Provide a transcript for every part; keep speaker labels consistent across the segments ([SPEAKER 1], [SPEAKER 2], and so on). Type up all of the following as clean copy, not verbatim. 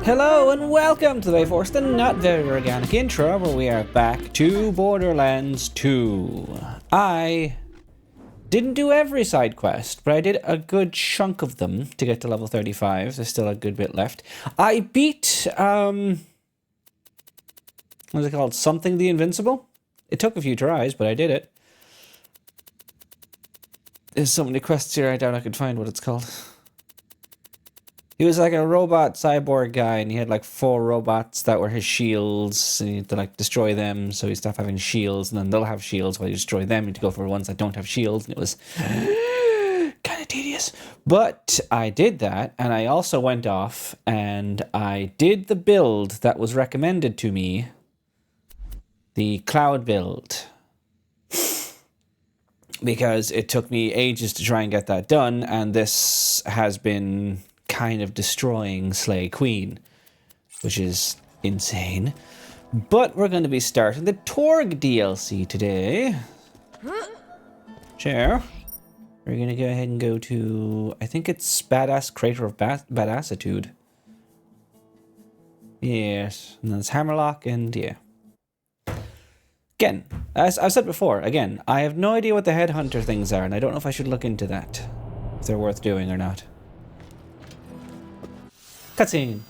[SPEAKER 1] Hello and welcome to the Forced and Not Very Organic intro, where we are back to Borderlands 2. I didn't do every side quest, but I did a good chunk of them to get to level 35. There's still a good bit left. I beat, what's it called? Something the Invincible? It took a few tries, but I did it. There's so many quests here, I doubt I could find what it's called. He was like a robot cyborg guy, and he had like 4 robots that were his shields, and you had to like destroy them, so you stop having shields, and then they'll have shields while you destroy them. You need to go for ones that don't have shields, and it was kind of tedious. But I did that, and I also went off, and I did the build that was recommended to me, the cloud build. Because it took me ages to try and get that done, and this has been kind of destroying Slay Queen, which is insane. But we're going to be starting the Torgue DLC today. Sure. We're going to go ahead and go to, I think it's Badass Crater of Badassitude. Yes, and then it's Hammerlock, and yeah. Again, as I've said before, again, I have no idea what the headhunter things are, and I don't know if I should look into that, if they're worth doing or not. Cutscene.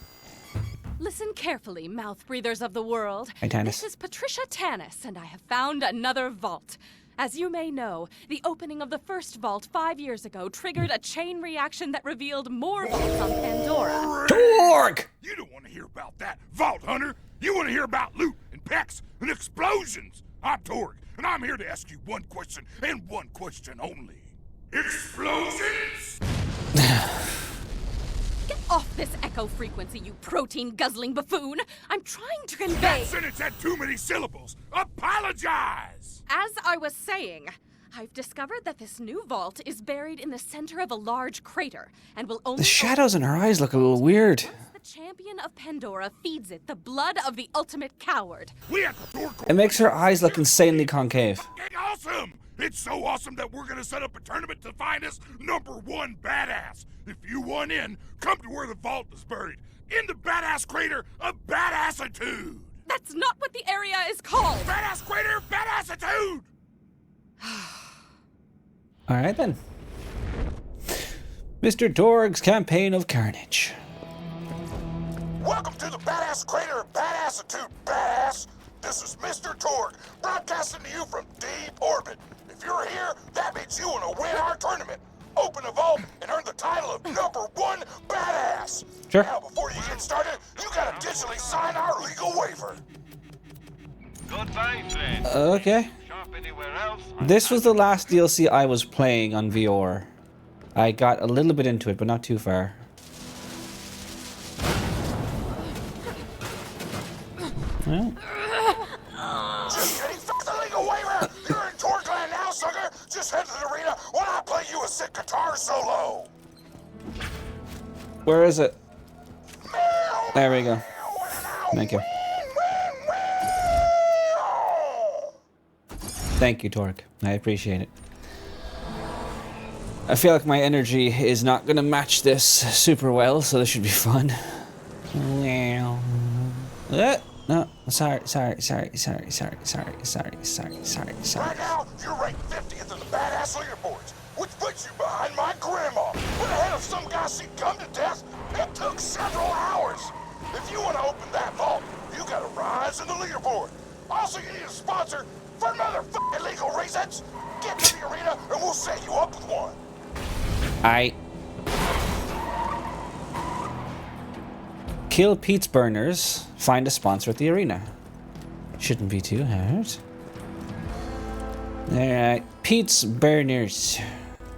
[SPEAKER 2] Listen carefully, mouth breathers of the world.
[SPEAKER 1] Hi, Tanis.
[SPEAKER 2] This is Patricia Tanis, and I have found another vault. As you may know, the opening of the first vault 5 years ago triggered a chain reaction that revealed more vaults on Pandora.
[SPEAKER 1] Torgue!
[SPEAKER 3] You don't want to hear about that, Vault Hunter. You want to hear about loot and pecs and explosions. I'm Torgue, and I'm here to ask you one question and one question only. Explosions?
[SPEAKER 2] Get off this echo frequency, you protein-guzzling buffoon! I'm trying to convey...
[SPEAKER 3] That sentence had too many syllables. Apologize!
[SPEAKER 2] As I was saying, I've discovered that this new vault is buried in the center of a large crater, and will only...
[SPEAKER 1] The shadows in her eyes look a little weird.
[SPEAKER 2] Once the champion of Pandora feeds it the blood of the ultimate coward.
[SPEAKER 3] We at the Torgue...
[SPEAKER 1] It makes her eyes look insanely concave.
[SPEAKER 3] Fucking awesome! It's so awesome that we're gonna set up a tournament to find us #1 badass. If you want in, come to where the vault is buried. In the badass crater of Badassitude.
[SPEAKER 2] That's not what the area is called!
[SPEAKER 3] Badass crater of Badassitude!
[SPEAKER 1] Alright then. Mr. Torgue's campaign of Carnage.
[SPEAKER 3] Welcome to the badass crater of Badassitude, badass. This is Mr. Torgue, broadcasting to you from deep orbit. If you're here, that means you want to win our tournament. Open a vault and earn the title of #1 badass.
[SPEAKER 1] Sure.
[SPEAKER 3] Now, before you get started, you gotta digitally sign our legal waiver.
[SPEAKER 4] Goodbye, friend.
[SPEAKER 1] Okay.
[SPEAKER 4] Shop anywhere else.
[SPEAKER 1] This was the last DLC I was playing on VR. I got a little bit into it, but not too far. Well.
[SPEAKER 3] Just kidding, fuck the legal waiver. You're in Torgue land now, sucker. Just head to the arena while I play you a sick guitar solo.
[SPEAKER 1] Where is it? There we go. Thank you. Thank you, Torgue. I appreciate it. I feel like my energy is not going to match this super well, so this should be fun. No, sorry.
[SPEAKER 3] Right now, you're ranked 50th in the badass leaderboards, which puts you behind my grandma. But ahead of some guy she come to death, it took several hours. If you want to open that vault, you gotta rise in the leaderboard. Also, you need a sponsor for motherfucking legal reasons. Get to the arena and we'll set you up with one.
[SPEAKER 1] Kill Pete's Burners. Find a sponsor at the arena. Shouldn't be too hard. Alright, Pete's Burners.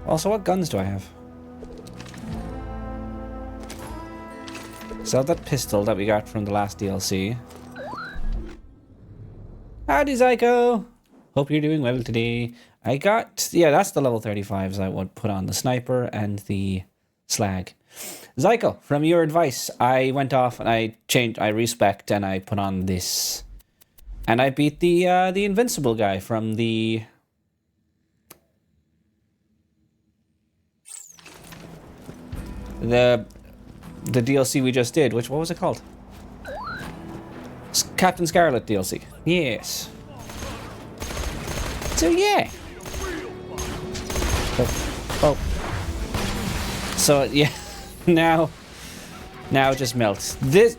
[SPEAKER 1] Also, what guns do I have? Sell that pistol that we got from the last DLC. Howdy, Zyko! Hope you're doing well today. I got... Yeah, that's the level 35s I would put on. The sniper and the slag. Zyko, from your advice, I went off and I respec'd and I put on this. And I beat the invincible guy from the... the DLC we just did. What was it called? Captain Scarlet DLC. Yes. So yeah. Oh. So yeah. Now just melts. This.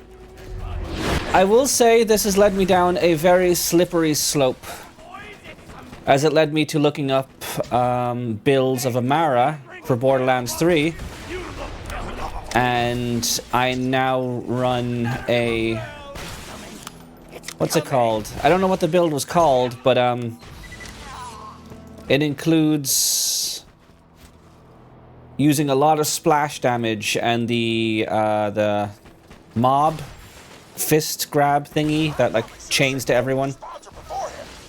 [SPEAKER 1] I will say this has led me down a very slippery slope, as it led me to looking up builds of Amara for Borderlands 3, and I now run a, what's it called? I don't know what the build was called, but it includes using a lot of splash damage and the mob fist grab thingy that like chains to everyone.
[SPEAKER 3] But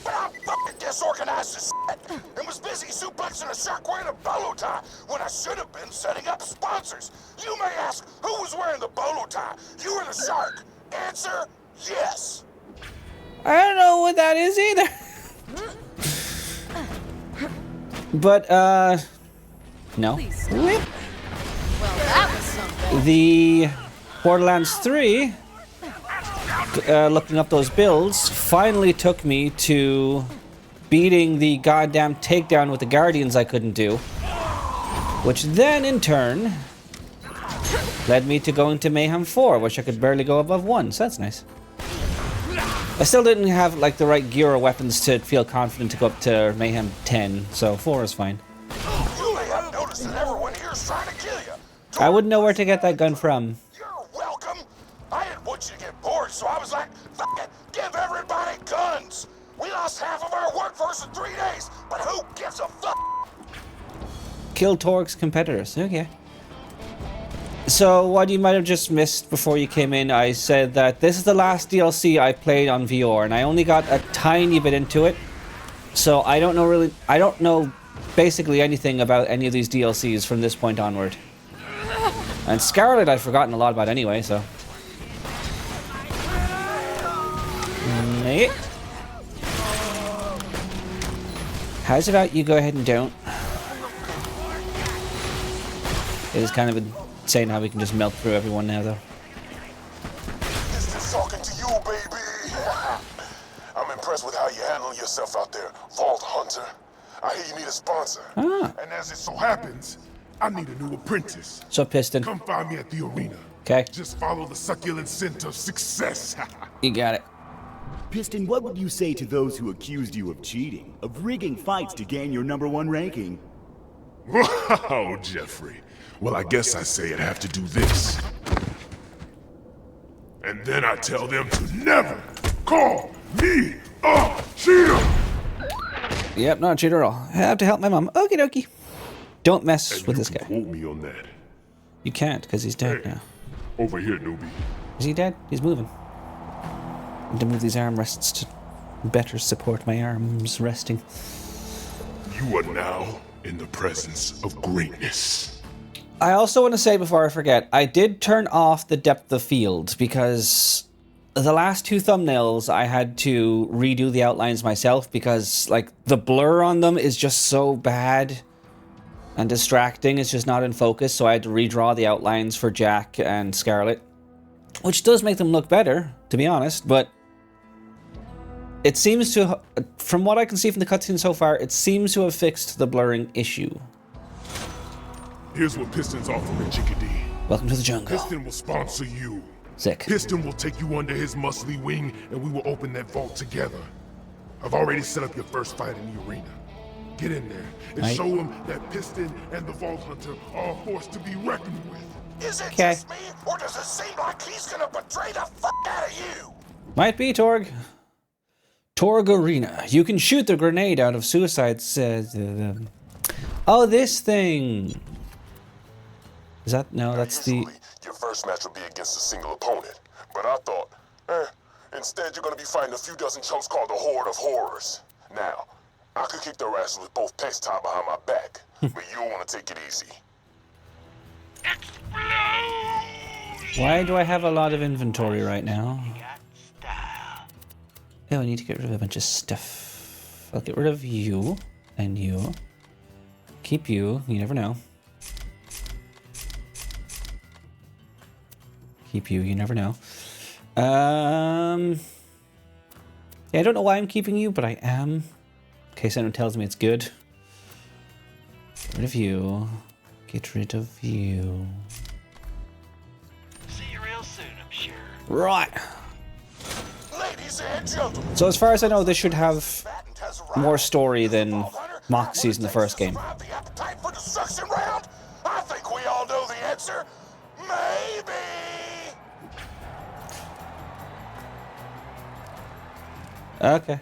[SPEAKER 3] I'm fucking disorganized as shit and was busy suplexing a shark wearing a bolo tie when I should have been setting up sponsors. You may ask, who was wearing the bolo tie? You or the shark? Answer, yes.
[SPEAKER 1] I don't know what that is either. But no.
[SPEAKER 2] Please. Well, that was something.
[SPEAKER 1] The Borderlands 3, looking up those builds, finally took me to beating the goddamn takedown with the Guardians I couldn't do. Which then, in turn, led me to going to Mayhem 4, which I could barely go above 1, so that's nice. I still didn't have, like, the right gear or weapons to feel confident to go up to Mayhem 10, so 4 is fine.
[SPEAKER 3] You may have noticed that everyone here is trying to kill you.
[SPEAKER 1] I wouldn't know where to get that gun from.
[SPEAKER 3] You're welcome. I didn't want you to get bored, so I was like, fuck it, give everybody guns. We lost half of our workforce in 3 days, but who gives a fuck?
[SPEAKER 1] Kill Torgue's competitors. Okay. So, what you might have just missed before you came in, I said that this is the last DLC I played on VR, and I only got a tiny bit into it. So, I don't know basically anything about any of these DLCs from this point onward. And Scarlet I've forgotten a lot about anyway, so. Mate. How's about you go ahead and don't? It is kind of insane how we can just melt through everyone now, though.
[SPEAKER 3] Just talking to you, baby. I'm impressed with how you handle yourself out there, Vault Hunter. I hear you need a sponsor.
[SPEAKER 1] Ah.
[SPEAKER 3] And as it so happens, I need a new apprentice.
[SPEAKER 1] So, Piston.
[SPEAKER 3] Come find me at the arena.
[SPEAKER 1] Okay.
[SPEAKER 3] Just follow the succulent scent of success.
[SPEAKER 1] You got it.
[SPEAKER 5] Piston, what would you say to those who accused you of cheating, of rigging fights to gain your #1 ranking?
[SPEAKER 3] Wow, Jeffrey. Well, I guess I say I'd have to do this. And then I tell them to never call me a cheater.
[SPEAKER 1] Yep, not a cheater at all. I have to help my mom. Okie dokie. Don't mess with this guy.
[SPEAKER 3] Quote me on that.
[SPEAKER 1] You can't, because he's dead now.
[SPEAKER 3] Over here, newbie.
[SPEAKER 1] Is he dead? He's moving. I need to move these armrests to better support my arms resting.
[SPEAKER 3] You are now in the presence of greatness.
[SPEAKER 1] I also want to say before I forget, I did turn off the depth of field because the last 2 thumbnails I had to redo the outlines myself because like the blur on them is just so bad and distracting. It's just not in focus, so I had to redraw the outlines for Jack and Scarlet, which does make them look better, to be honest, but it seems to, from what I can see from the cutscene so far, it seems to have fixed the blurring issue.
[SPEAKER 3] Here's what Piston's offering, Chickadee.
[SPEAKER 1] Welcome to the jungle.
[SPEAKER 3] Piston will sponsor you.
[SPEAKER 1] Sick.
[SPEAKER 3] Piston will take you under his muscly wing, and we will open that vault together. I've already set up your first fight in the arena. Get in there and
[SPEAKER 1] Right.
[SPEAKER 3] show him that Piston and the Vault Hunter are a force to be reckoned with. Is it
[SPEAKER 1] Okay.
[SPEAKER 3] just me, or does it seem like he's gonna betray the fuck out of you?
[SPEAKER 1] Might be, Torgue. Torgue Arena. You can shoot the grenade out of suicide. Oh, this thing. Is that... No, that's the...
[SPEAKER 3] Usually, your first match will be against a single opponent. But I thought, instead you're gonna be fighting a few dozen chumps called the Horde of Horrors. Now, I could kick their asses with both pecs tied behind my back, but you'll want to take it easy.
[SPEAKER 1] Why do I have a lot of inventory right now? Oh, I need to get rid of a bunch of stuff. I'll get rid of you and you. Keep you. You never know. keep you. You never know. Yeah, I don't know why I'm keeping you, but I am. In case anyone tells me it's good. Get rid of you. Get rid of you.
[SPEAKER 4] See you real soon, I'm sure.
[SPEAKER 1] Right.
[SPEAKER 3] Ladies and gentlemen,
[SPEAKER 1] So as far as I know, this should have
[SPEAKER 3] patent has arrived.
[SPEAKER 1] more story than
[SPEAKER 3] Vault Hunter,
[SPEAKER 1] Moxie's in the
[SPEAKER 3] what it
[SPEAKER 1] first
[SPEAKER 3] takes to
[SPEAKER 1] game.
[SPEAKER 3] survive the appetite for the suction round? I think we all know the answer. Maybe.
[SPEAKER 1] Okay.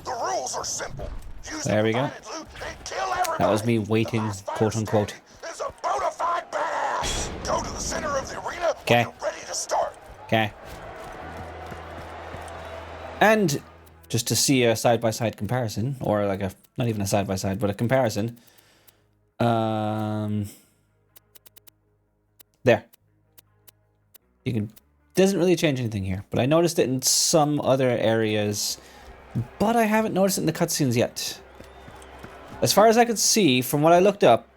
[SPEAKER 3] The rules are simple. Use
[SPEAKER 1] There we go.
[SPEAKER 3] the provided loot and kill everybody.
[SPEAKER 1] That was me waiting,
[SPEAKER 3] The last fighter
[SPEAKER 1] quote unquote.
[SPEAKER 3] standing is a bona fide badass. Go to the center of the arena
[SPEAKER 1] Okay.
[SPEAKER 3] when you're ready to start.
[SPEAKER 1] Okay. And just to see a side-by-side comparison, or like a, not even a side-by-side, but a comparison. There. You can, doesn't really change anything here, but I noticed it in some other areas, but I haven't noticed it in the cutscenes yet. As far as I could see, from what I looked up,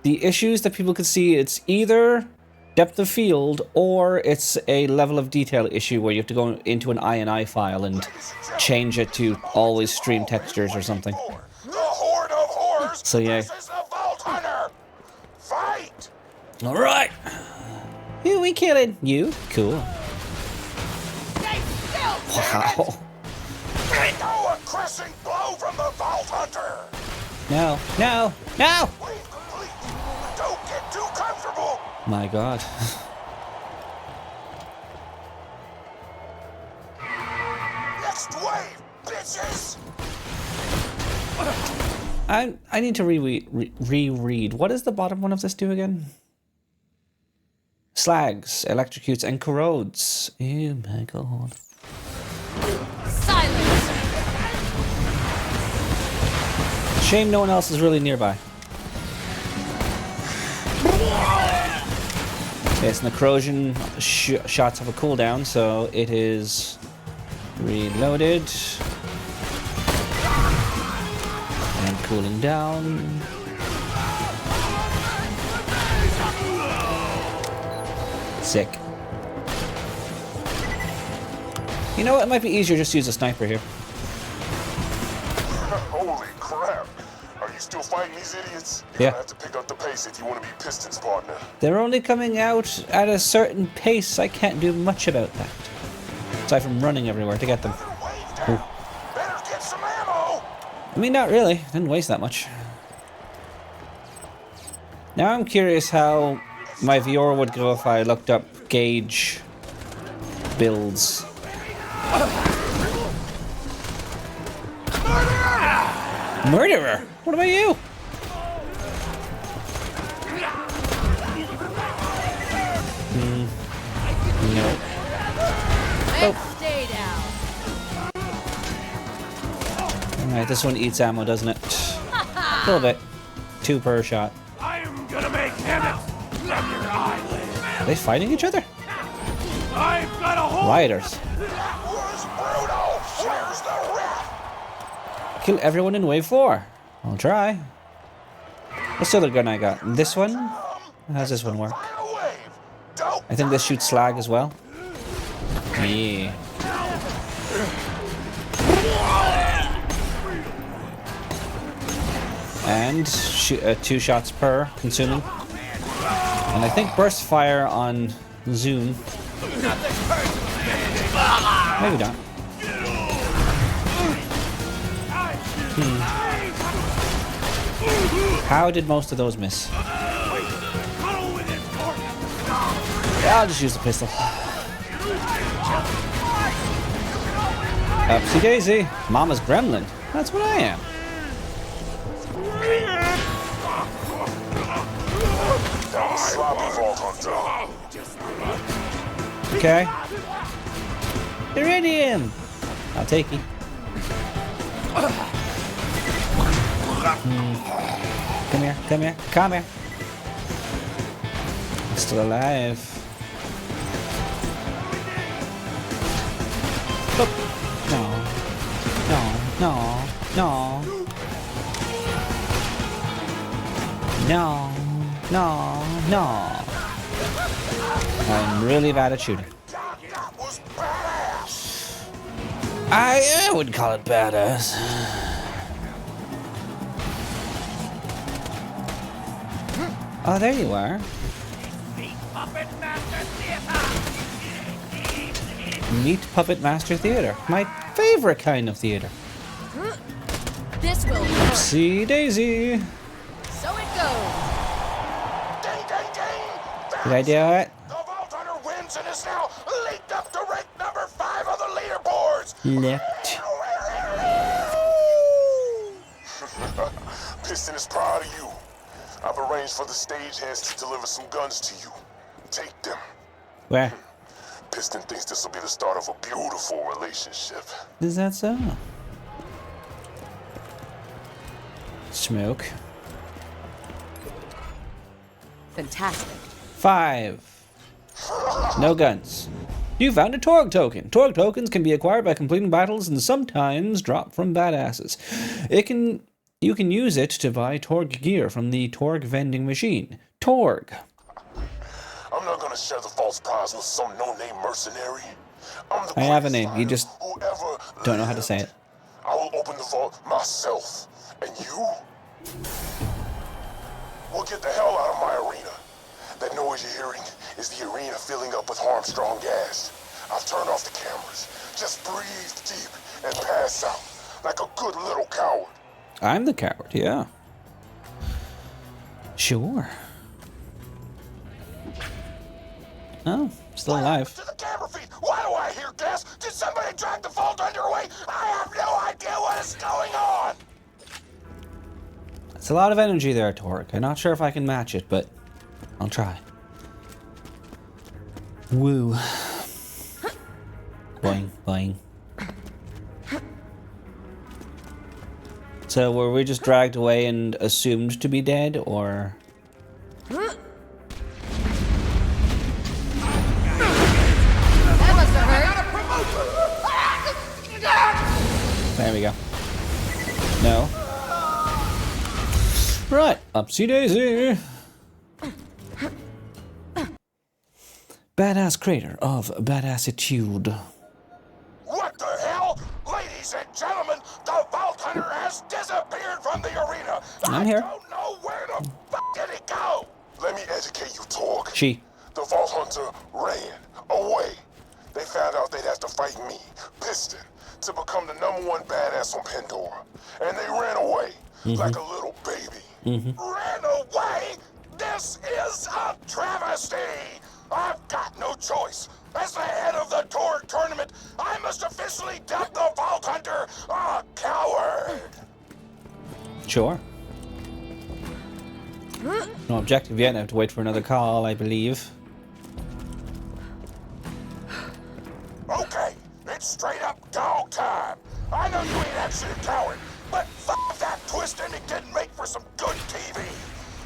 [SPEAKER 1] the issues that people could see, it's either depth of field or it's a level of detail issue where you have to go into an INI file and change it to always stream textures or something.
[SPEAKER 3] The horde of horrors
[SPEAKER 1] So, yeah.
[SPEAKER 3] versus the Vault Hunter. Fight!
[SPEAKER 1] All right. Who we killing? You? Cool. Wow.
[SPEAKER 3] Throw a crushing blow from the Vault Hunter.
[SPEAKER 1] No, no, no!
[SPEAKER 3] Wave complete. Don't get too comfortable.
[SPEAKER 1] My God.
[SPEAKER 3] Next wave, bitches.
[SPEAKER 1] I need to reread. What does the bottom one of this do again? Slags, electrocutes, and corrodes. Oh my God.
[SPEAKER 2] Silence!
[SPEAKER 1] Shame no one else is really nearby. Yes, and the corrosion shots have a cooldown, so it is reloaded. And cooling down. Sick. You know what? It might be easier just to use a sniper here.
[SPEAKER 3] Holy crap. Are you still fighting these idiots? You're
[SPEAKER 1] Yeah.
[SPEAKER 3] gonna have to pick up the pace if you want to be Piston's partner.
[SPEAKER 1] They're only coming out at a certain pace. I can't do much about that. Aside from running everywhere to get them.
[SPEAKER 3] Better wave down. Better get some ammo.
[SPEAKER 1] I mean, not really. Didn't waste that much. Now I'm curious how my viewer would go if I looked up gauge builds. Murderer! What about you? No.
[SPEAKER 2] Stay down.
[SPEAKER 1] Alright, this one eats ammo, doesn't it? A little bit. 2 per shot.
[SPEAKER 6] I am gonna make Hammett from your eyelid.
[SPEAKER 1] Are they fighting each other?
[SPEAKER 6] I've got a hole.
[SPEAKER 1] Rioters.
[SPEAKER 3] That was brutal. Where's the ref?
[SPEAKER 1] Kill everyone in wave 4. I'll try. What's the other gun I got? This one? How's this one work?
[SPEAKER 3] Final wave. Don't
[SPEAKER 1] I think this shoots slag as well. Yeah. And 2 shots per consuming. And I think burst fire on zoom. Maybe not. How did most of those miss? Yeah, I'll just use the pistol. Upsy daisy. Mama's gremlin. That's what I am.
[SPEAKER 3] That was sloppy, Vault Hunter.
[SPEAKER 1] Okay. Iridium! I'll take you. Come here, come here, come here. I'm still alive. Oop. No. No. No. No. No. No, no. I'm really bad at shooting.
[SPEAKER 3] That was badass.
[SPEAKER 1] I would call it badass. Oh, there you are. Meet Puppet Master Theater. My favorite kind of theater.
[SPEAKER 2] This will hurt.
[SPEAKER 1] See Daisy.
[SPEAKER 2] So it goes.
[SPEAKER 3] Ding, ding, ding.
[SPEAKER 1] Did I do it?
[SPEAKER 3] The Vault Hunter wins and is now leaped up to rank number 5 on the leaderboards.
[SPEAKER 1] Licked.
[SPEAKER 3] Piston is proud of you. I've arranged for the stagehands to deliver some guns to you. Take them.
[SPEAKER 1] Where?
[SPEAKER 3] Piston thinks this will be the start of a beautiful relationship.
[SPEAKER 1] Is that so? Smoke.
[SPEAKER 2] Fantastic.
[SPEAKER 1] 5. No guns. You found a Torgue token. Torgue tokens can be acquired by completing battles and sometimes drop from badasses. You can use it to buy Torgue gear from the Torgue vending machine. Torgue.
[SPEAKER 3] I'm not gonna share the false prize with some no-name mercenary. I'm the
[SPEAKER 1] I have a
[SPEAKER 3] greatest
[SPEAKER 1] name, you
[SPEAKER 3] fighter
[SPEAKER 1] just
[SPEAKER 3] who ever
[SPEAKER 1] don't know how to say
[SPEAKER 3] lived.
[SPEAKER 1] it.
[SPEAKER 3] I will open the vault myself. And you? We'll get the hell out of my arena. That noise you're hearing is the arena filling up with Harmstrong gas. I've turned off the cameras. Just breathe deep and pass out like a good little coward.
[SPEAKER 1] I'm the coward, yeah. Sure. Oh, still
[SPEAKER 3] What
[SPEAKER 1] alive.
[SPEAKER 3] happened to the camera feed? Why do I hear gas? Did somebody drag the vault underway? I have no idea what is going on.
[SPEAKER 1] It's a lot of energy there, Torque. I'm not sure if I can match it, but I'll try. Woo. Boing, boing. So were we just dragged away and assumed to be dead, or?
[SPEAKER 2] That must have hurt.
[SPEAKER 1] There we go. No. Right, upsy daisy. Badass crater of badassitude.
[SPEAKER 3] What the hell? Ladies and gentlemen, the Vault Hunter has disappeared from the arena.
[SPEAKER 1] I'm here.
[SPEAKER 3] I don't know where the fuck did it go. Let me educate you, Torgue.
[SPEAKER 1] She.
[SPEAKER 3] The Vault Hunter ran away. They found out they'd have to fight me, Piston, to become the #1 badass on Pandora. And they ran away like a little baby. Ran away? This is a travesty. I've got no choice. As the head of the Torgue tournament, I must officially dub the Vault Hunter a coward.
[SPEAKER 1] Sure. No objective yet. I have to wait for another call, I believe.
[SPEAKER 3] Okay, it's straight up dog time. I know you ain't actually a coward, but fuck that twist ending didn't make for some good TV.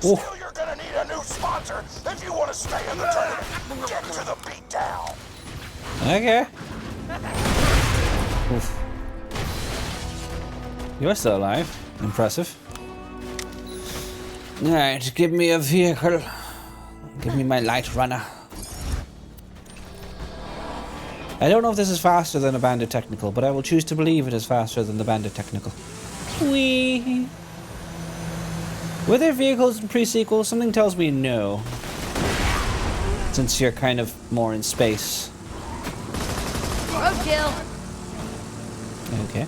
[SPEAKER 1] Oof.
[SPEAKER 3] Still, you're gonna need a new sponsor if you want to stay in the tournament. Get to the beatdown.
[SPEAKER 1] Okay. Oof. You're still alive. Impressive. Alright, give me a vehicle. Give me my light runner. I don't know if this is faster than a Bandit Technical, but I will choose to believe it is faster than the Bandit Technical. Whee! Were there vehicles in pre-sequel? Something tells me no. Since you're kind of more in space.
[SPEAKER 2] Roadkill.
[SPEAKER 1] Okay.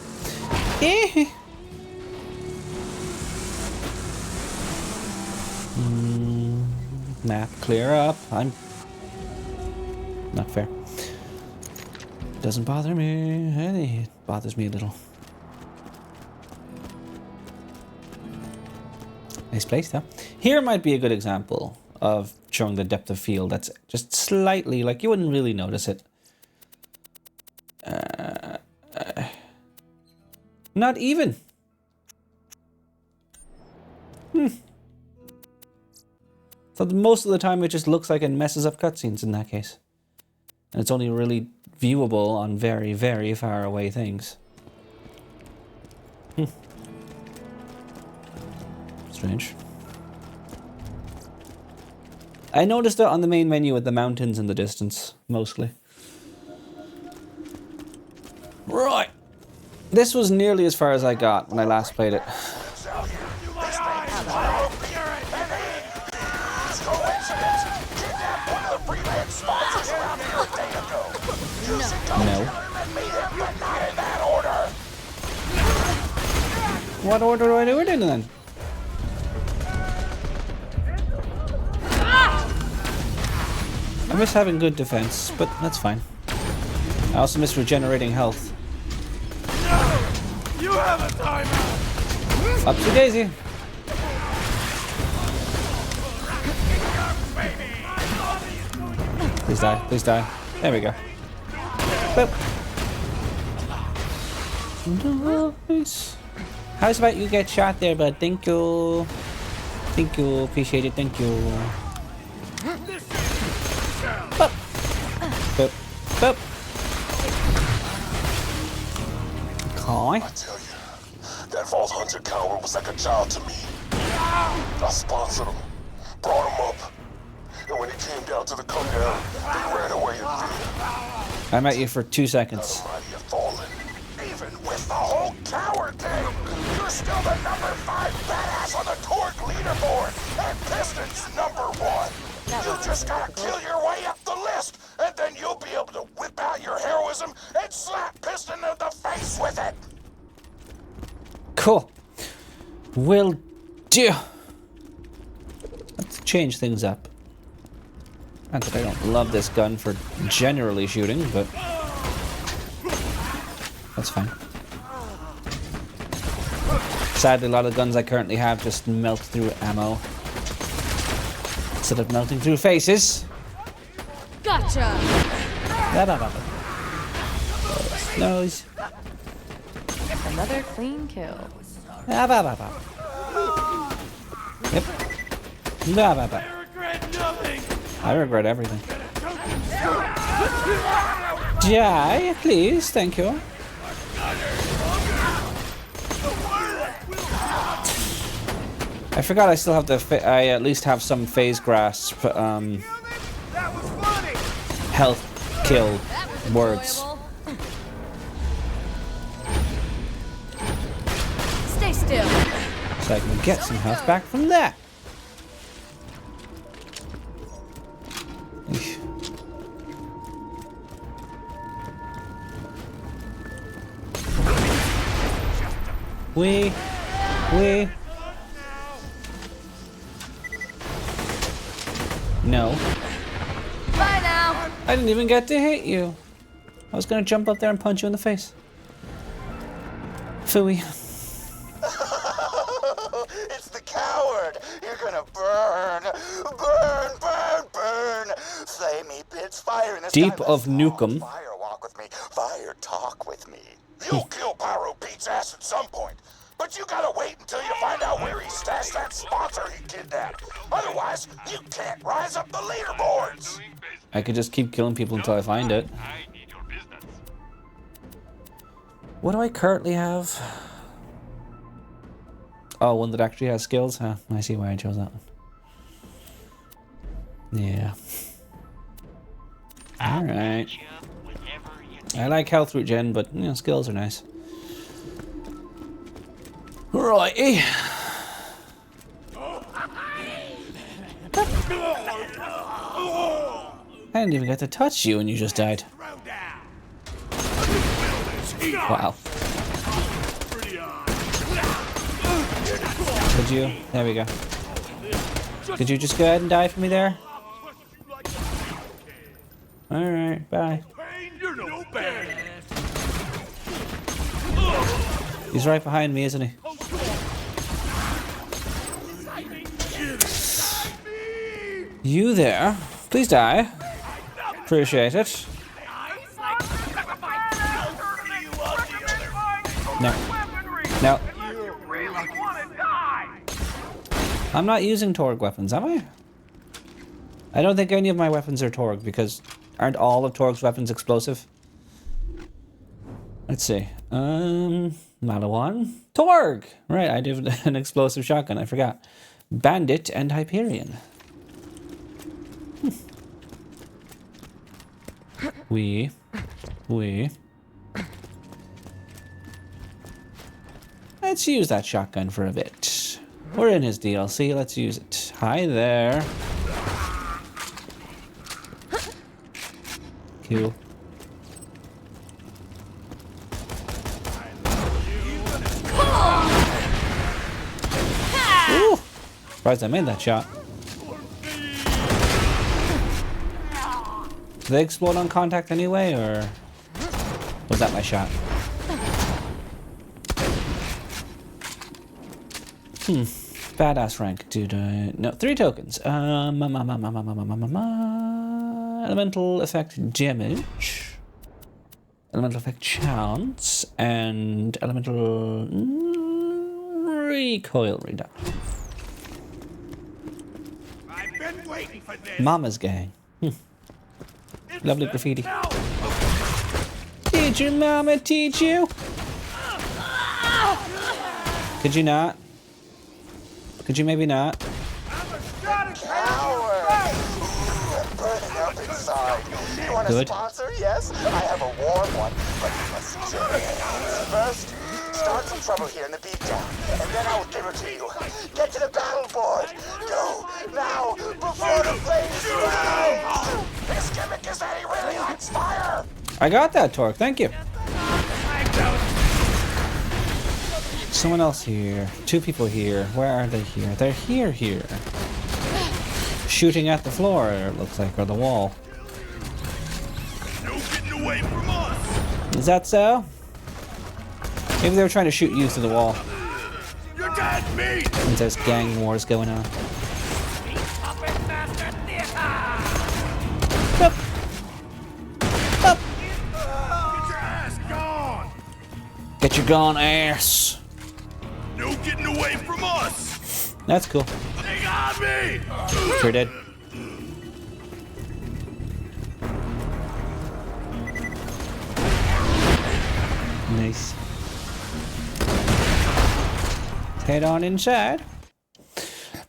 [SPEAKER 1] Map clear up. I'm not fair. Doesn't bother me. It bothers me a little. Nice place, though. Here might be a good example of showing the depth of field. That's just slightly, like, you wouldn't really notice it. Not even. So most of the time it just looks like it messes up cutscenes in that case. And it's only really viewable on very, very far away things. Strange. I noticed it on the main menu with the mountains in the distance, mostly. Right. This was nearly as far as I got when I last played it. No. What order do I do it in then? I miss having good defense, but that's fine. I also miss regenerating health.
[SPEAKER 6] You have a timeout.
[SPEAKER 1] Upsy daisy. Please die, please die. There we go. Boop. Nice. How's about you get shot there, bud? Thank you. Thank you. Appreciate it. Thank you. Boop. Boop. Boop. Okay.
[SPEAKER 3] I tell you, that Vault Hunter coward was like a child to me. I sponsored him, brought him up, and when he came down to the come down, they ran away in fear.
[SPEAKER 1] I'm at you for 2 seconds.
[SPEAKER 3] Mighty have fallen. Even with the whole coward thing, you're still the number 5 badass on the Torgue leaderboard, and Piston's number 1. You just gotta kill your way up the list, and then you'll be able to whip out your heroism and slap Piston in the face with it.
[SPEAKER 1] Cool. Will do. Let's change things up. Not that I don't love this gun for generally shooting, but that's fine. Sadly, a lot of the guns I currently have just melt through ammo instead of melting through faces.
[SPEAKER 2] Gotcha!
[SPEAKER 1] Nose.
[SPEAKER 2] Another clean kill.
[SPEAKER 1] Yep.
[SPEAKER 6] I regret nothing.
[SPEAKER 1] I regret everything. Die, please. Thank you. I forgot I still have the. I at least have some phase grasp. Health kill words.
[SPEAKER 2] Stay still.
[SPEAKER 1] So I can get some health back from that. Eesh. We. No.
[SPEAKER 2] Bye now.
[SPEAKER 1] I didn't even get to hit you. I was gonna jump up there and punch you in the face. Phooey.
[SPEAKER 3] It's the coward. You're gonna burn. Flamey bits fire in the
[SPEAKER 1] Deep
[SPEAKER 3] sky.
[SPEAKER 1] of Nukem.
[SPEAKER 3] Fire walk with me. Fire talk with me. You'll kill Pyro Pete's ass at some point. But you gotta wait until you find out where he stashed that sponsor he kidnapped. Otherwise, you can't rise up the leaderboards.
[SPEAKER 1] I could just keep killing people until I find it.
[SPEAKER 4] I need your business.
[SPEAKER 1] What do I currently have? Oh, one that actually has skills? Huh, I see why I chose that one. Yeah. Alright. I like health regen, but, you know, skills are nice. Righty. I didn't even get to touch you and you just died. Wow. Could you? There we go. Could you just go ahead and die for me there? Alright, bye.
[SPEAKER 6] You're no badass.
[SPEAKER 1] He's right behind me, isn't he? You there. Please die. Appreciate it. No. No. I'm not using Torgue weapons, am I? I don't think any of my weapons are Torgue, because aren't all of Torgue's weapons explosive? Let's see. Malawan. Torgue! Right, I did an explosive shotgun, I forgot. Bandit and Hyperion. We. Let's use that shotgun for a bit. We're in his DLC, let's use it. Hi there. Cool. Ooh! Surprised I made that shot. Did they explode on contact anyway, or was that my shot? Badass rank, dude. No, 3 tokens. Elemental effect damage, elemental effect chance, and elemental recoil reduction.
[SPEAKER 6] I've been waiting for this.
[SPEAKER 1] Mama's gang. Lovely graffiti. Did your mama teach you? Could you not? Could you maybe not?
[SPEAKER 3] Coward! I'm burning up inside. You want a
[SPEAKER 1] Good.
[SPEAKER 3] sponsor? Yes, I have a warm one, but you must join me. First, start some trouble here in the beatdown, and then I will give it to you. Get to the battle board. Go now, before the flames rise. His gimmick is that he really likes fire.
[SPEAKER 1] I got that, Torque. Thank you. Someone else here. 2 people here. Where are they here? They're here. Shooting at the floor, it looks like, or the wall.
[SPEAKER 6] No getting away from us.
[SPEAKER 1] Is that so? Maybe they were trying to shoot you through the wall.
[SPEAKER 6] You're dead meat.
[SPEAKER 1] Since there's gang wars going on. Up. Up.
[SPEAKER 6] Get your ass gone.
[SPEAKER 1] Get your gone ass.
[SPEAKER 6] No getting away from us.
[SPEAKER 1] That's cool.
[SPEAKER 6] They got me.
[SPEAKER 1] Sure did. Nice. Head on inside.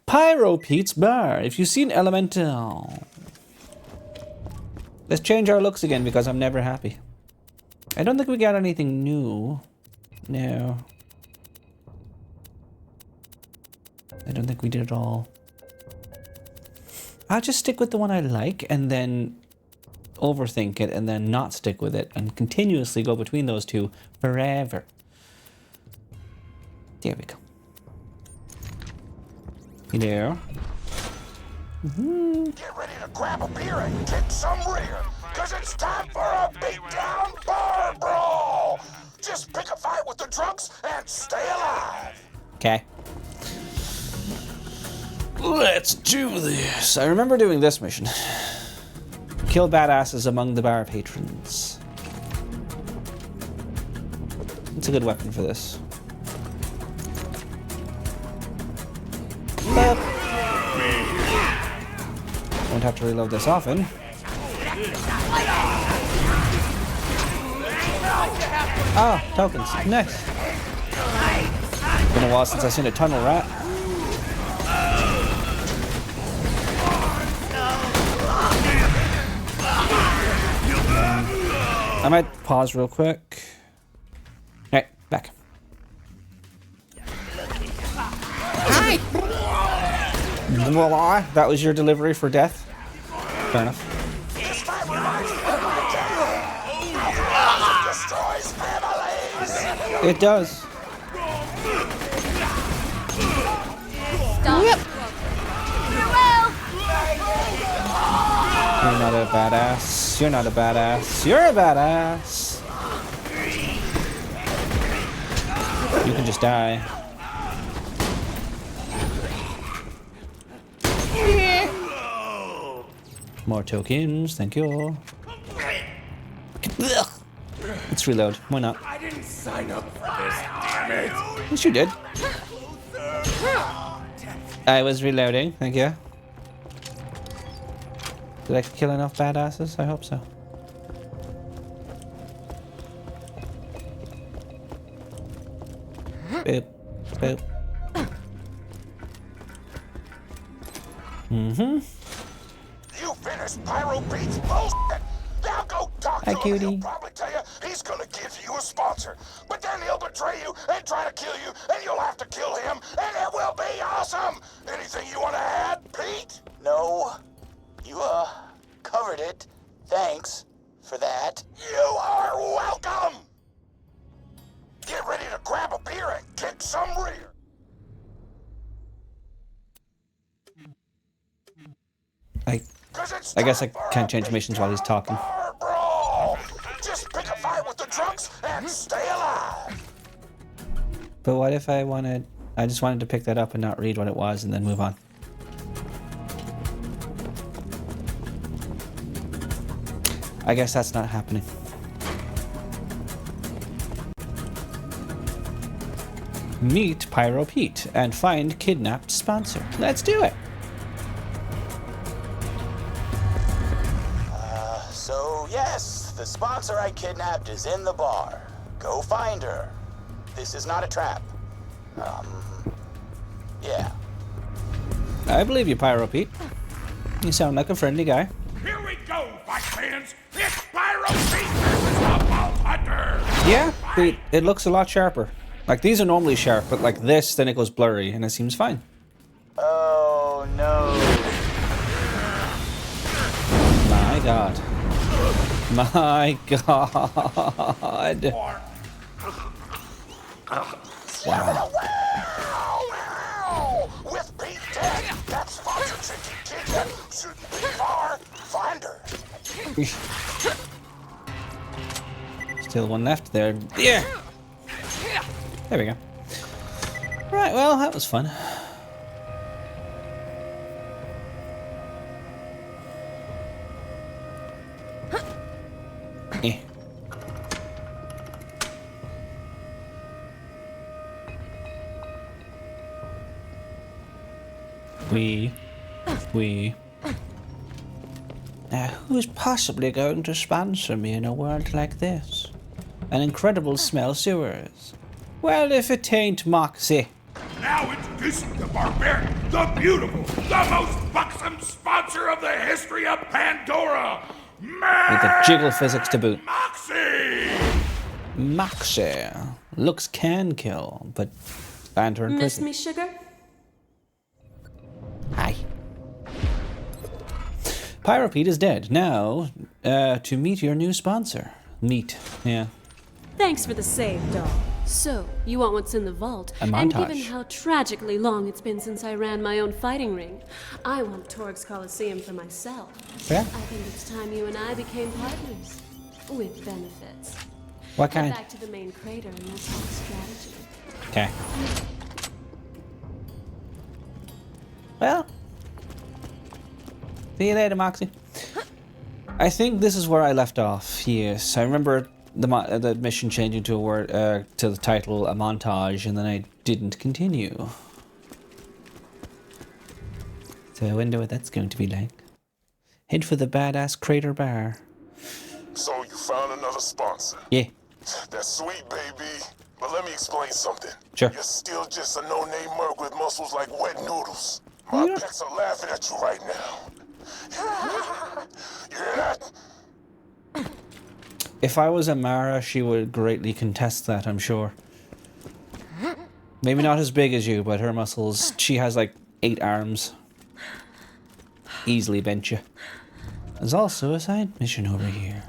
[SPEAKER 1] Pyro Pete's Bar. If you've seen Elemental. Let's change our looks again because I'm never happy. I don't think we got anything new. No. I don't think we did at all. I'll just stick with the one I like and then overthink it and then not stick with it and continuously go between those two forever. There we go. You there?
[SPEAKER 3] Get ready to grab a beer and kick some rear, cause it's time for a beatdown bar brawl. Just pick a fight with the drunks and stay alive.
[SPEAKER 1] Okay. Let's do this. I remember doing this mission. Kill badasses among the bar patrons. It's a good weapon for this. Boop. Won't have to reload this often. Ah, tokens. Nice. Been a while since I've seen a tunnel rat. I might pause real quick. Alright, back. Hi! That was your delivery for death? Fair enough.
[SPEAKER 3] This fight reminds me of my dad. Destroys families.
[SPEAKER 1] It does.
[SPEAKER 2] Stop.
[SPEAKER 1] Yep. You're not a badass. You're not a badass. You're a badass. You can just die. More tokens, thank you. Let's reload. Why not?
[SPEAKER 6] I didn't sign up for this, damn it.
[SPEAKER 1] Yes, you did. I was reloading, thank you. Did I kill enough badasses? I hope so. Boop. Boop.
[SPEAKER 3] You this Pyro Pete's bullshit. Now go talk to
[SPEAKER 1] Hi,
[SPEAKER 3] him.
[SPEAKER 1] cutie.
[SPEAKER 3] He'll probably tell you he's gonna give you a sponsor. But then he'll betray you and try to kill you, and you'll have to kill him, and it will be awesome. Anything you want to add, Pete?
[SPEAKER 7] No, you, covered it. Thanks for that.
[SPEAKER 3] You are welcome. Get ready to grab a beer and kick some rear.
[SPEAKER 1] I guess I can't change missions while he's talking.
[SPEAKER 3] Bro, just pick a fight with the drunks and stay alive.
[SPEAKER 1] But what if I just wanted to pick that up and not read what it was and then move on? I guess that's not happening. Meet Pyro Pete and find kidnapped sponsor. Let's do it!
[SPEAKER 7] So, yes, the sponsor I kidnapped is in the bar. Go find her. This is not a trap. Yeah.
[SPEAKER 1] I believe you, Pyro Pete. You sound like a friendly guy.
[SPEAKER 6] Here we go, fight fans. It's Pyro Pete versus the Vault Hunter.
[SPEAKER 1] Yeah, it looks a lot sharper. Like, these are normally sharp, but like this, then it goes blurry, and it seems fine.
[SPEAKER 7] Oh, no.
[SPEAKER 1] My God. My God. Wow.
[SPEAKER 3] With Pete dead, that sponsor chicken kid shouldn't be far. Find her.
[SPEAKER 1] Still one left there. Yeah. There we go. Right, well, that was fun. Eh. Now, who's possibly going to sponsor me in a world like this? An incredible smell sewers. Well, if it ain't Moxie.
[SPEAKER 6] Now introducing the barbaric, the beautiful, the most buxom sponsor of the history of Pandora,
[SPEAKER 1] With the jiggle physics to boot.
[SPEAKER 6] Moxie!
[SPEAKER 1] Moxie. Looks can kill, but banned her in
[SPEAKER 8] Miss
[SPEAKER 1] prison.
[SPEAKER 8] me, sugar?
[SPEAKER 1] Hi. Pyro Pete is dead. Now, to meet your new sponsor. Meet, yeah.
[SPEAKER 8] Thanks for the save, doll. So, you want what's in the vault?
[SPEAKER 1] A
[SPEAKER 8] And
[SPEAKER 1] montage.
[SPEAKER 8] given how tragically long it's been since I ran my own fighting ring, I want Torgue's Coliseum for myself.
[SPEAKER 1] Yeah?
[SPEAKER 8] I think it's time you and I became partners. With benefits.
[SPEAKER 1] What
[SPEAKER 8] Head
[SPEAKER 1] kind?
[SPEAKER 8] back to the main crater and we'll talk strategy.
[SPEAKER 1] Okay. Well. See you later, Moxie. I think this is where I left off. Yes, I remember the mission changing to a word to the title a montage, and then I didn't continue. So I wonder what that's going to be like. Head for the badass crater bar.
[SPEAKER 3] So you found another sponsor.
[SPEAKER 1] Yeah,
[SPEAKER 3] That's sweet, baby. But let me explain something.
[SPEAKER 1] Sure.
[SPEAKER 3] You're still just a no-name merc with muscles like wet noodles. My
[SPEAKER 1] Yeah.
[SPEAKER 3] pets are laughing at you right now. You hear that?
[SPEAKER 1] if I was Amara, she would greatly contest that, I'm sure. Maybe not as big as you, but her muscles, she has like 8 arms. Easily bench you. There's also a side mission over here.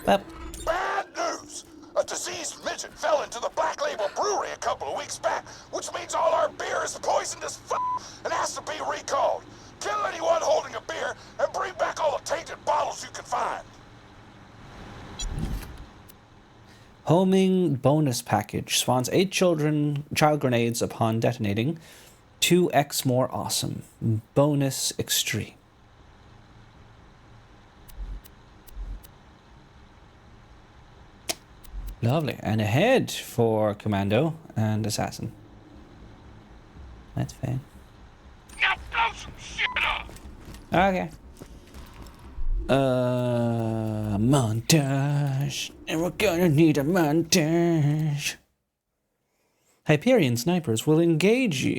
[SPEAKER 1] But
[SPEAKER 3] Bad news! A diseased midget fell into the Black Label Brewery a couple of weeks back, which means all our beer is poisoned as and has to be recalled. Kill anyone holding a beer and bring back all the tainted bottles you can find.
[SPEAKER 1] homing bonus package spawns 8 child grenades upon detonating. 2x more awesome. Bonus extreme. Lovely. And a head for Commando and Assassin. That's fine.
[SPEAKER 6] Now throw some shit up!
[SPEAKER 1] Okay. Montage. And we're gonna need a montage. Hyperion snipers will engage you.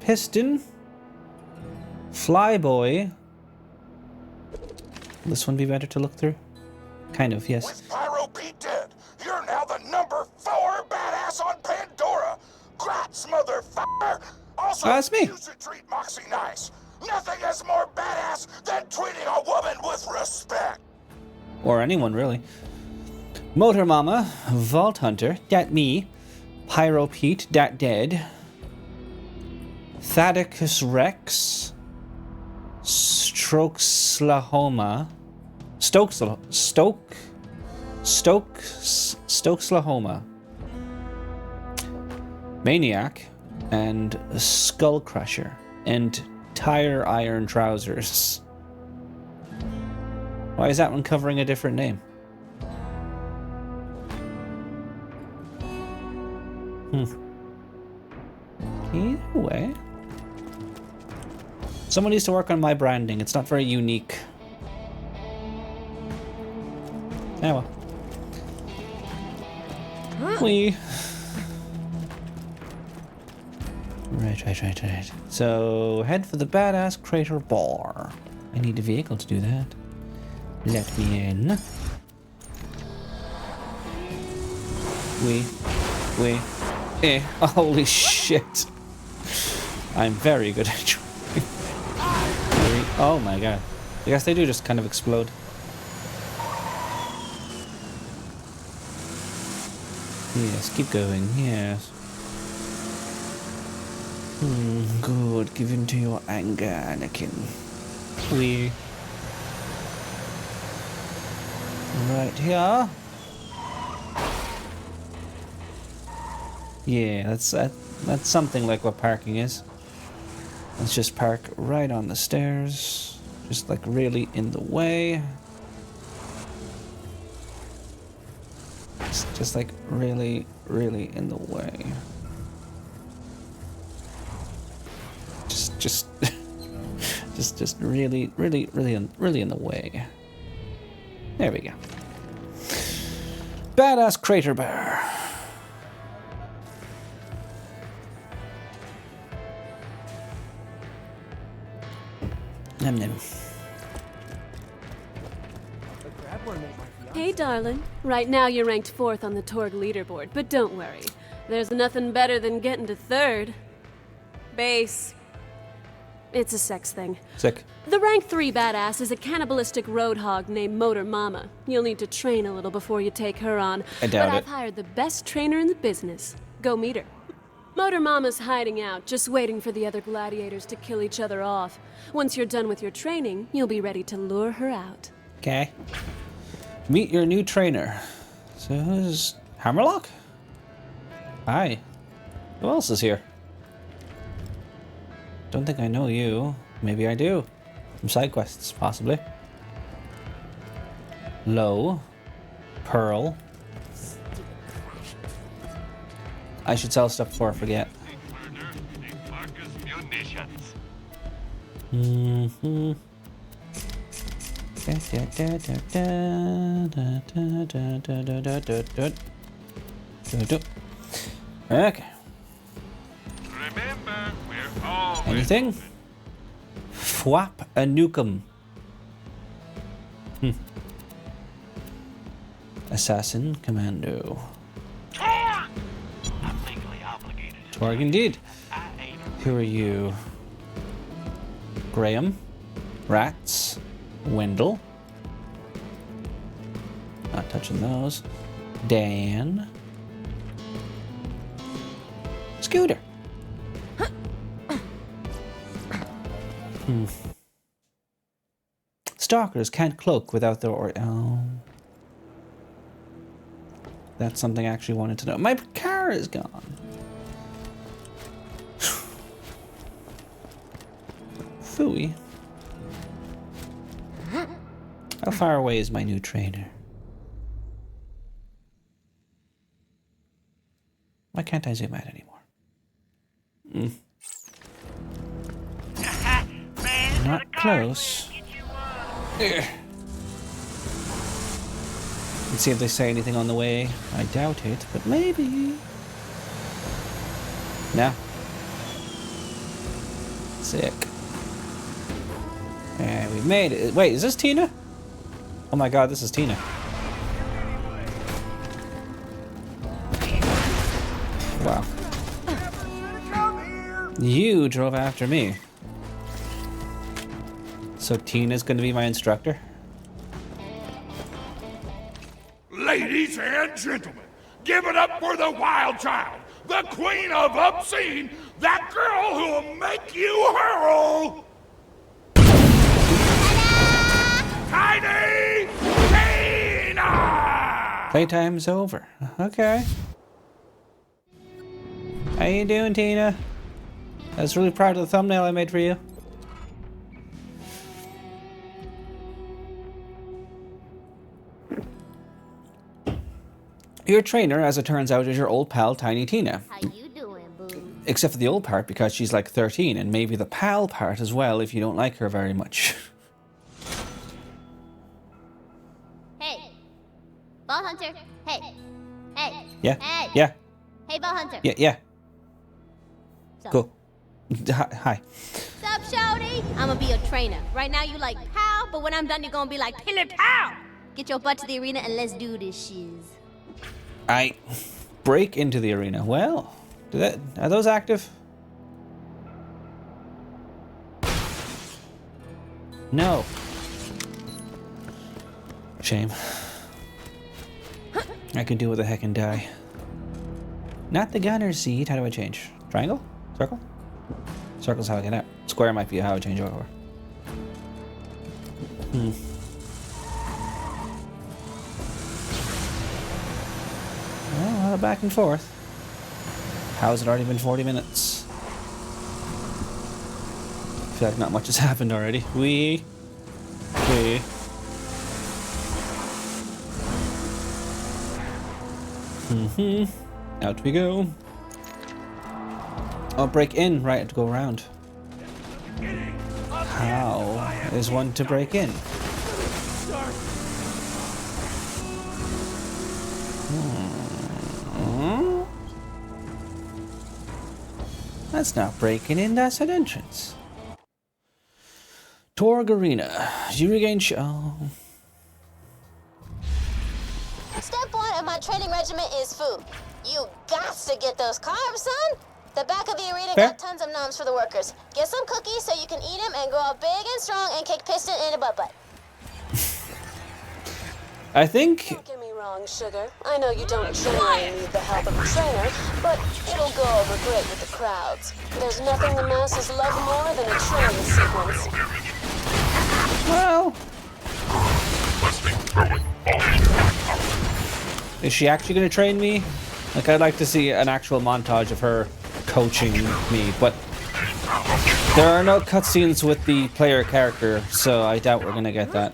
[SPEAKER 1] Piston. Flyboy. Will this one be better to look through? Kind of, yes.
[SPEAKER 3] With Pyro Pete dead, you're now the #4 badass on Pandora. Grats, motherfucker. Also,
[SPEAKER 1] That's me.
[SPEAKER 3] you should treat Moxie nice. Nothing is more badass than treating a woman with respect.
[SPEAKER 1] Or anyone, really. Motor Mama. Vault Hunter. Dat me. Pyro Pete. Dat dead. Thaddeus Rex. Stokeslahoma. Stokeslahoma. Maniac. And Skull Crusher. And Tire Iron Trousers. Why is that one covering a different name? Either way. Someone needs to work on my branding. It's not very unique. Oh well. Wee. Right. So, head for the badass crater bar. I need a vehicle to do that. Let me in. Holy shit. I'm very good at driving. Oh my god. I guess they do just kind of explode. Yes, keep going, yes. Good, give in to your anger, Anakin. Right here. Yeah, that's something like what parking is. Let's just park right on the stairs. Just like really in the way. Just like really in the way. Just really in the way. There we go. Badass crater bar. Nom.
[SPEAKER 8] Hey, darling. Right now you're ranked 4th on the Torgue leaderboard, but don't worry. There's nothing better than getting to 3rd. Base. It's a sex thing.
[SPEAKER 1] Sick.
[SPEAKER 8] The rank 3 badass is a cannibalistic roadhog named Motor Mama. You'll need to train a little before you take her on.
[SPEAKER 1] I doubt
[SPEAKER 8] but
[SPEAKER 1] it.
[SPEAKER 8] I've hired the best trainer in the business. Go meet her. Motor Mama's hiding out, just waiting for the other gladiators to kill each other off. Once you're done with your training, you'll be ready to lure her out.
[SPEAKER 1] Okay. Meet your new trainer. So who's Hammerlock? Hi. Who else is here? Don't think I know you. Maybe I do. From side quests, possibly. Low. Pearl. I should sell stuff before I forget. Okay.
[SPEAKER 4] Remember, we're always
[SPEAKER 1] Anything? Fwap a nukem. Assassin Commando.
[SPEAKER 4] I'm legally obligated.
[SPEAKER 1] Torgue indeed.
[SPEAKER 4] I ain't
[SPEAKER 1] Who are you? Graham. Rats. Wendell. Not touching those. Dan. Scooter. Stalkers can't cloak without their oh. That's something I actually wanted to know. My car is gone. Phooey. How far away is my new trainer? Why can't I zoom out anymore? Not close. Ugh. Let's see if they say anything on the way. I doubt it, but maybe. No. Sick. And we made it. Wait, is this Tina? Oh my god, this is Tina. Wow. You drove after me. So Tina's gonna be my instructor?
[SPEAKER 6] Ladies and gentlemen, give it up for the wild child, the queen of obscene, that girl who'll make you hurl! Tiny Tina!
[SPEAKER 1] Playtime's over. Okay. How you doing, Tina? I was really proud of the thumbnail I made for you. Your trainer, as it turns out, is your old pal, Tiny Tina.
[SPEAKER 9] How you doing, boo?
[SPEAKER 1] Except for the old part, because she's like 13, and maybe the pal part as well, if you don't like her very much.
[SPEAKER 9] Hey, Ball Hunter. Hey, hey.
[SPEAKER 1] Yeah?
[SPEAKER 9] Hey.
[SPEAKER 1] Yeah?
[SPEAKER 9] Hey, Ball Hunter.
[SPEAKER 1] Yeah, yeah.
[SPEAKER 9] Sup?
[SPEAKER 1] Cool. Hi.
[SPEAKER 9] Sup, shorty? I'ma be your trainer. Right now you like pow, but when I'm done you're gonna be like pillar pow. Get your butt to the arena and let's do this shiz.
[SPEAKER 1] I break into the arena. Well, are those active? No. Shame. I could do with a heck and die. Not the gunner seat. How do I change? Triangle? Circle? Circle's how I get out. Square might be how I change over. Well, a lot of back and forth. How has it already been 40 minutes? I feel like not much has happened already. We. Out we go. Oh, break in, right, to go around. How is one to break in? That's not breaking in, that's an entrance. Torgue Arena. You regain oh.
[SPEAKER 9] Step 1 of my training regimen is food. You got to get those carbs, son. The back of the arena
[SPEAKER 1] Fair.
[SPEAKER 9] got tons of noms for the workers. Get some cookies so you can eat them and grow up big and strong and kick piston in a butt.
[SPEAKER 1] I think
[SPEAKER 8] Don't get me wrong, sugar. I know you don't generally need the help of a trainer, but it'll go over great with the crowds. There's nothing the masses love more than a training sequence.
[SPEAKER 1] well. Is she actually going to train me? Like, I'd like to see an actual montage of her coaching me, but there are no cutscenes with the player character, so I doubt we're going to get that.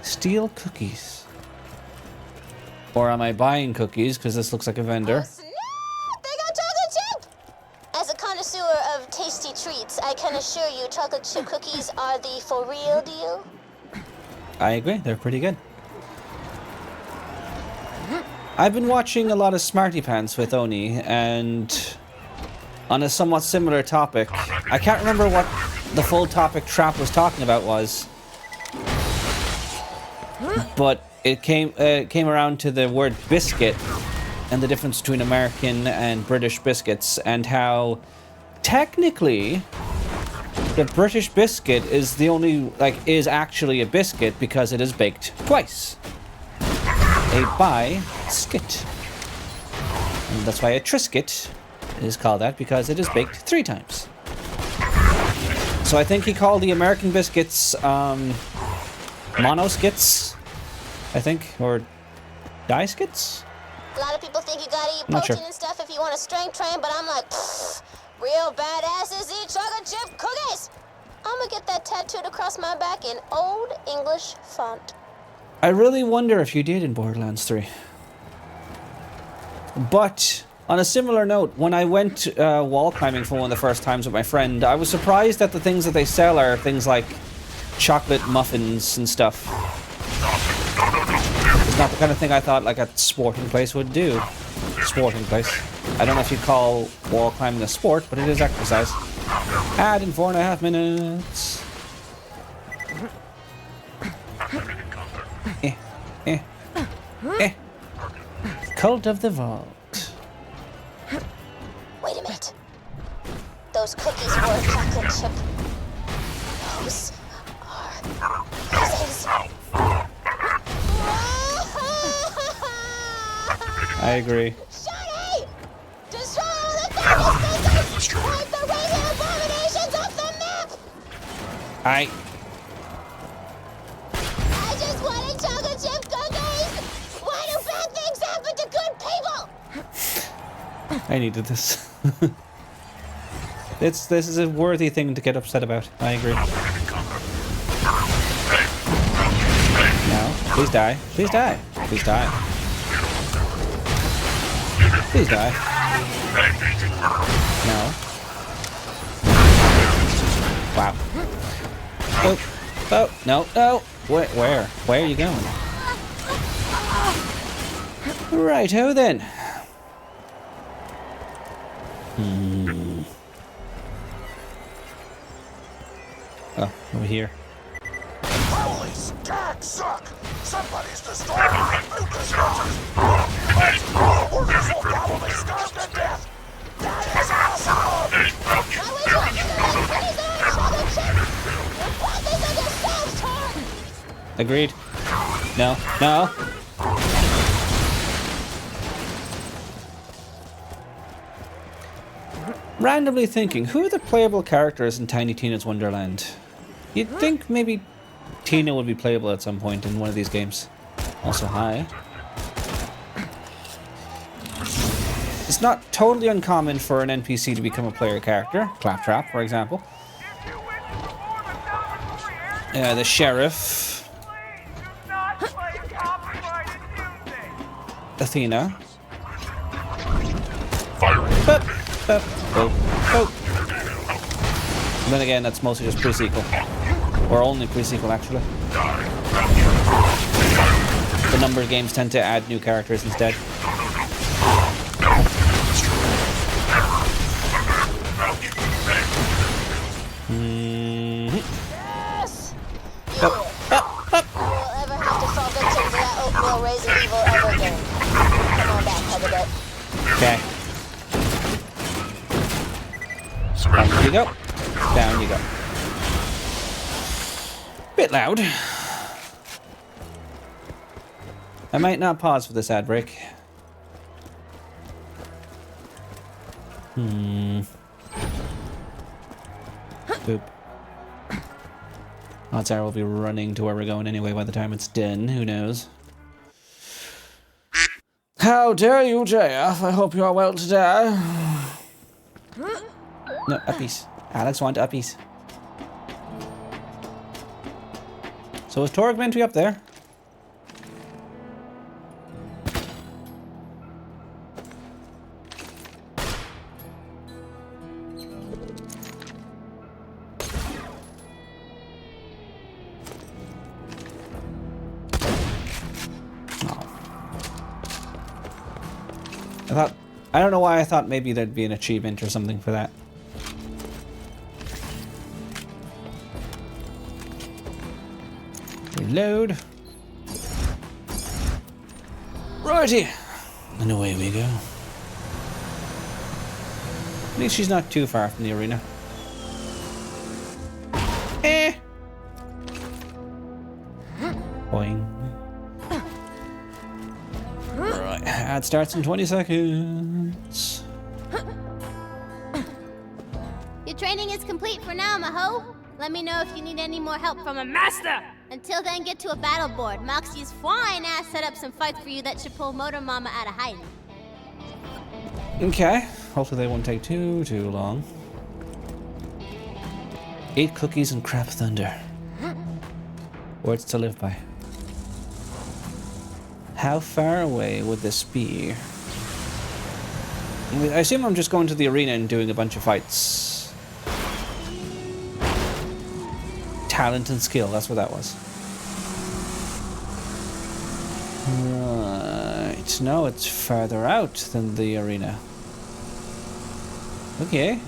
[SPEAKER 1] Steal cookies. Or am I buying cookies? Because this looks like a vendor.
[SPEAKER 9] Snap! They got chocolate chip! As a connoisseur of tasty treats, I can assure you chocolate chip cookies are the for real deal.
[SPEAKER 1] I agree, they're pretty good. I've been watching a lot of Smarty Pants with Oni, and on a somewhat similar topic, I can't remember what the full topic Trap was talking about was, but it came around to the word biscuit and the difference between American and British biscuits, and how technically the British biscuit is the only, is actually a biscuit because it is baked twice. A bi-skit. And that's why a Triscuit is called that, because it is baked 3 times. So I think he called the American biscuits monoskits, I think, or die-skits?
[SPEAKER 9] A lot of people think you gotta eat
[SPEAKER 1] Not
[SPEAKER 9] protein
[SPEAKER 1] sure.
[SPEAKER 9] and stuff if you want to strength train, but I'm like, real badasses eat chocolate chip cookies! I'm gonna get that tattooed across my back in Old English font.
[SPEAKER 1] I really wonder if you did in Borderlands 3. But on a similar note, when I went wall climbing for one of the first times with my friend, I was surprised that the things that they sell are things like chocolate muffins and stuff. It's not the kind of thing I thought like a sporting place would do. sporting place. I don't know if you call wall climbing a sport, but it is exercise. Add in 4.5 minutes. Cult of the Vault.
[SPEAKER 9] Wait a minute. Those cookies were a chocolate chip. Those are pieces.
[SPEAKER 1] I agree.
[SPEAKER 9] Shawty! Destroy all the famous things! Wipe the radiant abominations off the map!
[SPEAKER 1] I
[SPEAKER 9] just wanted chocolate chip cookies! Why do bad things happen to good people?
[SPEAKER 1] I needed this. This is a worthy thing to get upset about. I agree. No, please die. Please die. Please die. Please die. No. Wow. Oh, oh, no, no. Where? Where are you going? Righto then. Oh, over here.
[SPEAKER 3] Holy skag suck! Somebody's destroying my food dispensers! The workers will probably starve to death! That is awesome!
[SPEAKER 9] Why would you upset cookies that are chocolate chip? You brought this on yourself, Torgue!
[SPEAKER 1] Agreed. No, no. Randomly thinking, who are the playable characters in Tiny Tina's Wonderland? You'd think maybe Tina would be playable at some point in one of these games. Also, hi. It's not totally uncommon for an NPC to become a player character. Claptrap, for example. The sheriff. Athena. Boop, boop, boop, boop. And then again, that's mostly just pre-sequel. Or only pre-sequel, actually. The number of games tend to add new characters instead.
[SPEAKER 9] Yes! You will ever have to fall victim to that oatmeal raisin evil ever again. Come on back, Hugabit.
[SPEAKER 1] Okay. Up you go. Down you go. Bit loud. I might not pause for this ad break. Boop. Odds are we'll be running to where we're going anyway by the time it's done. Who knows? How dare you, JF? I hope you are well today. No, uppies. Alex want uppies. So is Torgue meant to be up there? I don't know why I thought maybe there'd be an achievement or something for that. Reload. Righty. And away we go. At least she's not too far from the arena. Boing. Right, ad starts in 20 seconds.
[SPEAKER 9] Your training is complete for now, Maho. Let me know if you need any more help from a master. Until then, get to a battle board. Moxie's flying ass set up some fights for you that should pull Motor Mama out of hiding.
[SPEAKER 1] Okay. Hopefully they won't take too long. 8 cookies and crap thunder. Words to live by. How far away would this be? I assume I'm just going to the arena and doing a bunch of fights. Talent and skill, that's what that was. Right. Right, no, it's further out than the arena. Okay.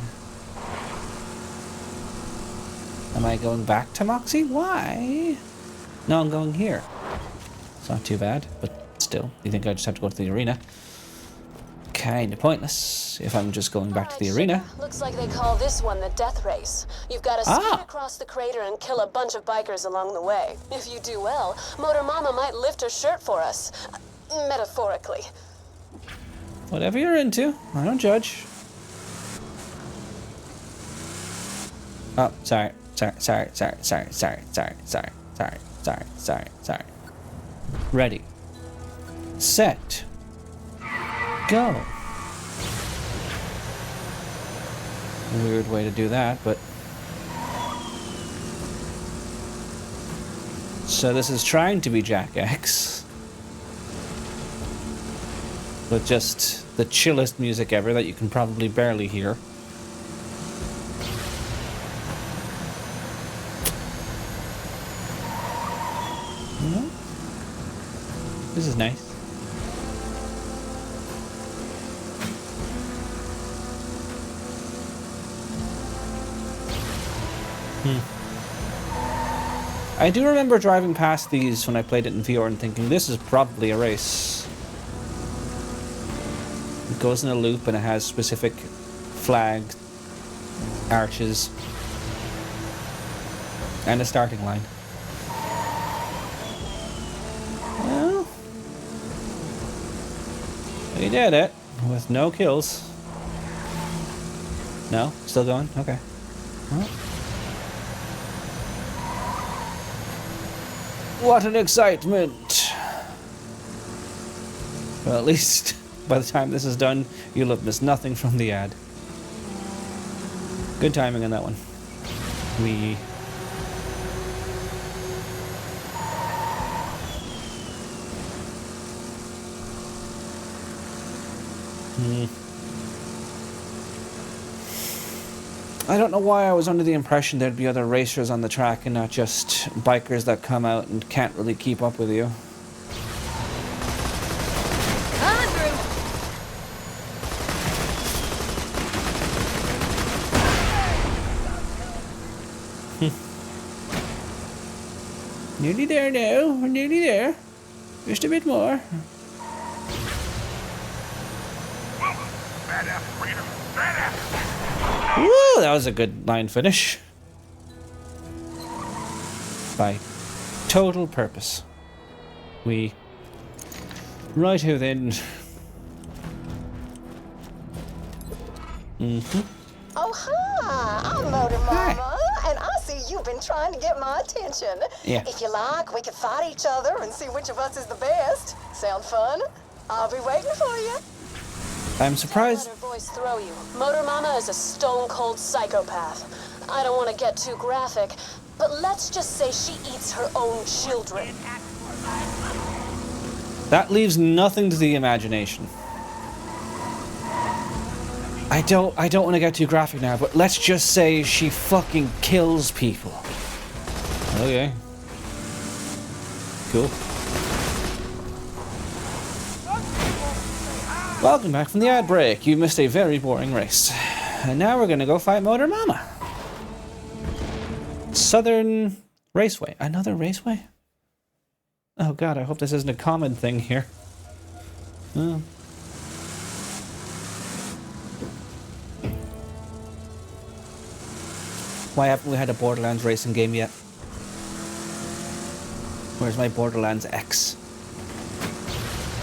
[SPEAKER 1] Am I going back to Moxie? Why? No, I'm going here. It's not too bad, but still, you think I just have to go to the arena? Kinda pointless if I'm just going back to the arena.
[SPEAKER 8] Looks like they call this one the death race. You've got to speed across the crater and kill a bunch of bikers along the way. If you do well, Motor Mama might lift her shirt for us. Metaphorically.
[SPEAKER 1] Whatever you're into, I don't judge. Oh, sorry. Ready. Set. Go. Weird way to do that, but... So this is trying to be TeknoAXE. With just the chillest music ever that you can probably barely hear. This is nice. I do remember driving past these when I played it in VR and thinking, this is probably a race. It goes in a loop and it has specific flag arches and a starting line. Well, we did it with no kills. No? Still going? Okay. Well. What an excitement! Well, at least by the time this is done, you'll have missed nothing from the ad. Good timing on that one. I don't know why I was under the impression there'd be other racers on the track and not just bikers that come out and can't really keep up with you. Nearly there now, we're nearly there. Just a bit more. Woo, that was a good line finish. By total purpose. Righto then.
[SPEAKER 10] Oh, hi, I'm Motor Mama, and I see you've been trying to get my attention.
[SPEAKER 1] Yeah.
[SPEAKER 10] If you like, we can fight each other and see which of us is the best. Sound fun? I'll be waiting for you.
[SPEAKER 1] I'm surprised.
[SPEAKER 8] Don't let her voice throw you. Motor Mama is a stone-cold psychopath. I don't want to get too graphic, but let's just say she eats her own children.
[SPEAKER 1] That leaves nothing to the imagination. I don't want to get too graphic now, but let's just say she fucking kills people. Okay. Cool. Welcome back from the ad break. You missed a very boring race. And now we're gonna go fight Motor Mama. Southern Raceway. Another raceway? Oh god, I hope this isn't a common thing here. Oh. Why haven't we had a Borderlands racing game yet? Where's my Borderlands X?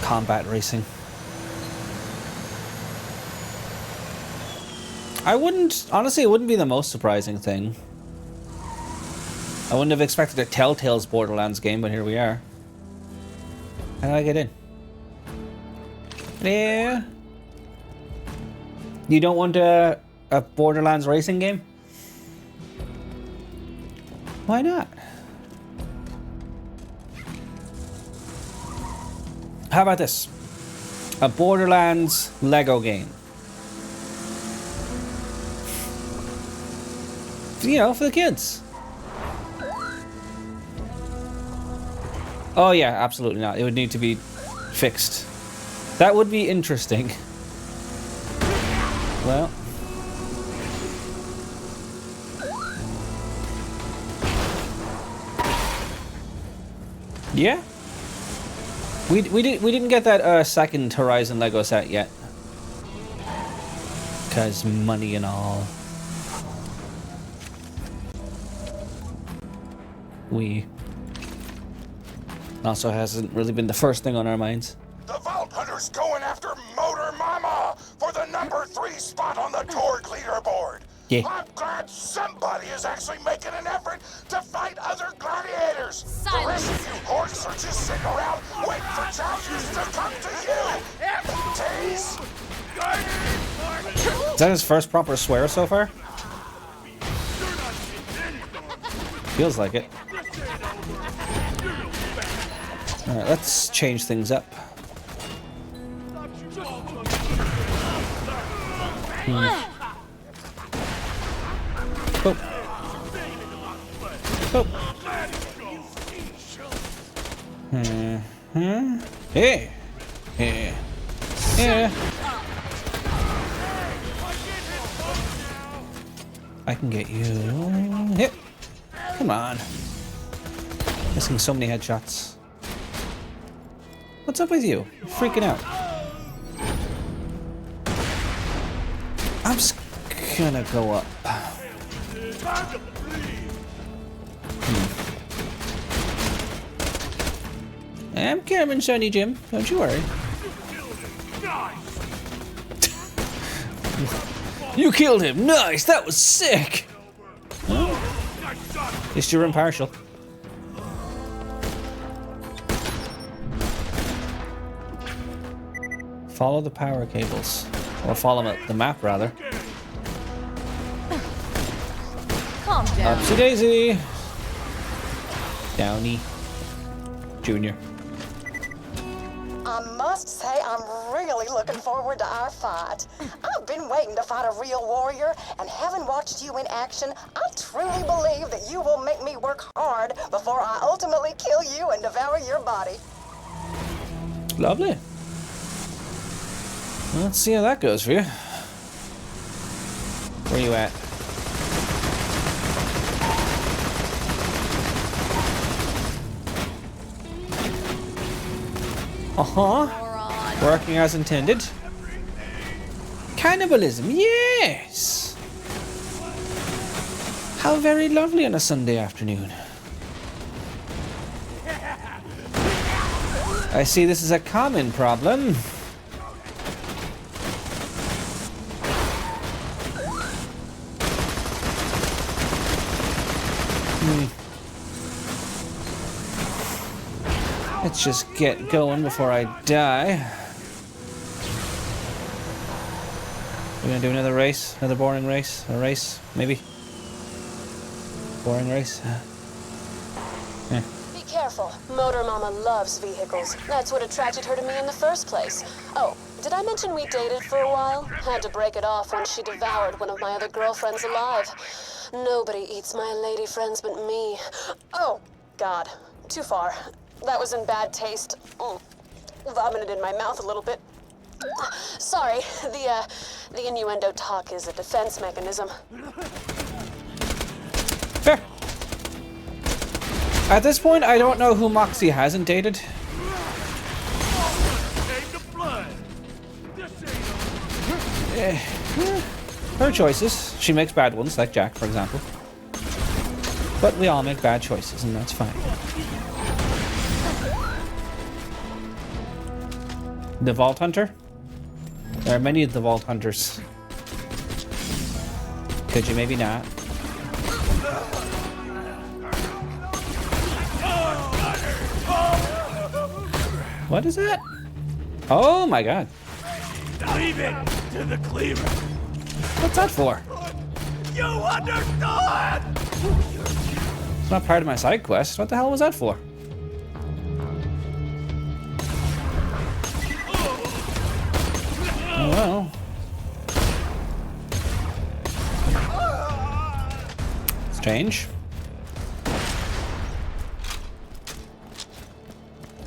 [SPEAKER 1] Combat racing. Honestly, it wouldn't be the most surprising thing. I wouldn't have expected a Telltale's Borderlands game, but here we are. How do I get in? Yeah. You don't want a Borderlands racing game? Why not? How about this? A Borderlands Lego game. You know, for the kids. Oh yeah, absolutely not. It would need to be fixed That would be interesting. Well. Yeah. We didn't get that second Horizon Lego set yet. 'Cause money and all. We also hasn't really been the first thing on our minds.
[SPEAKER 3] The Vault Hunter's going after Motor Mama for the number 3 spot on the Torgue leaderboard.
[SPEAKER 1] Yeah.
[SPEAKER 3] I'm glad somebody is actually making an effort to fight other gladiators.
[SPEAKER 2] Silence.
[SPEAKER 3] The rest of you horses are just sitting around waiting for challenges to come to you. Tease.
[SPEAKER 1] Is that his first proper swear so far? Feels like it. Alright, let's change things up. Oh. Oh. Yeah. Yeah. Yeah. I can get you. Hit. Come on. Missing so many headshots. What's up with you? You're freaking out. I'm just gonna go up. I'm coming, Sonny Jim. Don't you worry. You killed him. Nice. That was sick. At least you're impartial. Follow the power cables. Or follow the map, rather.
[SPEAKER 2] Calm down.
[SPEAKER 1] Upsy daisy. Downey. Junior.
[SPEAKER 10] I must say, I'm really looking forward to our fight. I've been waiting to fight a real warrior, and having watched you in action, I truly believe that you will make me work hard before I ultimately kill you and devour your body.
[SPEAKER 1] Lovely. Well, let's see how that goes for you. Where you at? Uh-huh. Working as intended. Cannibalism, yes! How very lovely on a Sunday afternoon. I see this is a common problem. Let's just get going before I die. We're gonna do another race, another boring race, a race, maybe. Boring race.
[SPEAKER 8] Be careful. Motor Mama loves vehicles. That's what attracted her to me in the first place. Oh, did I mention we dated for a while? Had to break it off when she devoured one of my other girlfriends alive. Nobody eats my lady friends but me. Oh, God. Too far. That was in bad taste. Vomited in my mouth a little bit. Sorry, the innuendo talk is a defense mechanism.
[SPEAKER 1] Fair. At this point, I don't know who Moxie hasn't dated. Her choices. She makes bad ones, like Jack, for example. But we all make bad choices, and that's fine. The Vault Hunter? There are many of the Vault Hunters. Could you maybe not? What is that? Oh my god.
[SPEAKER 6] Leave it to the cleaver.
[SPEAKER 1] What's that for?
[SPEAKER 6] You understood!
[SPEAKER 1] It's not part of my side quest. What the hell was that for? Oh well. Strange.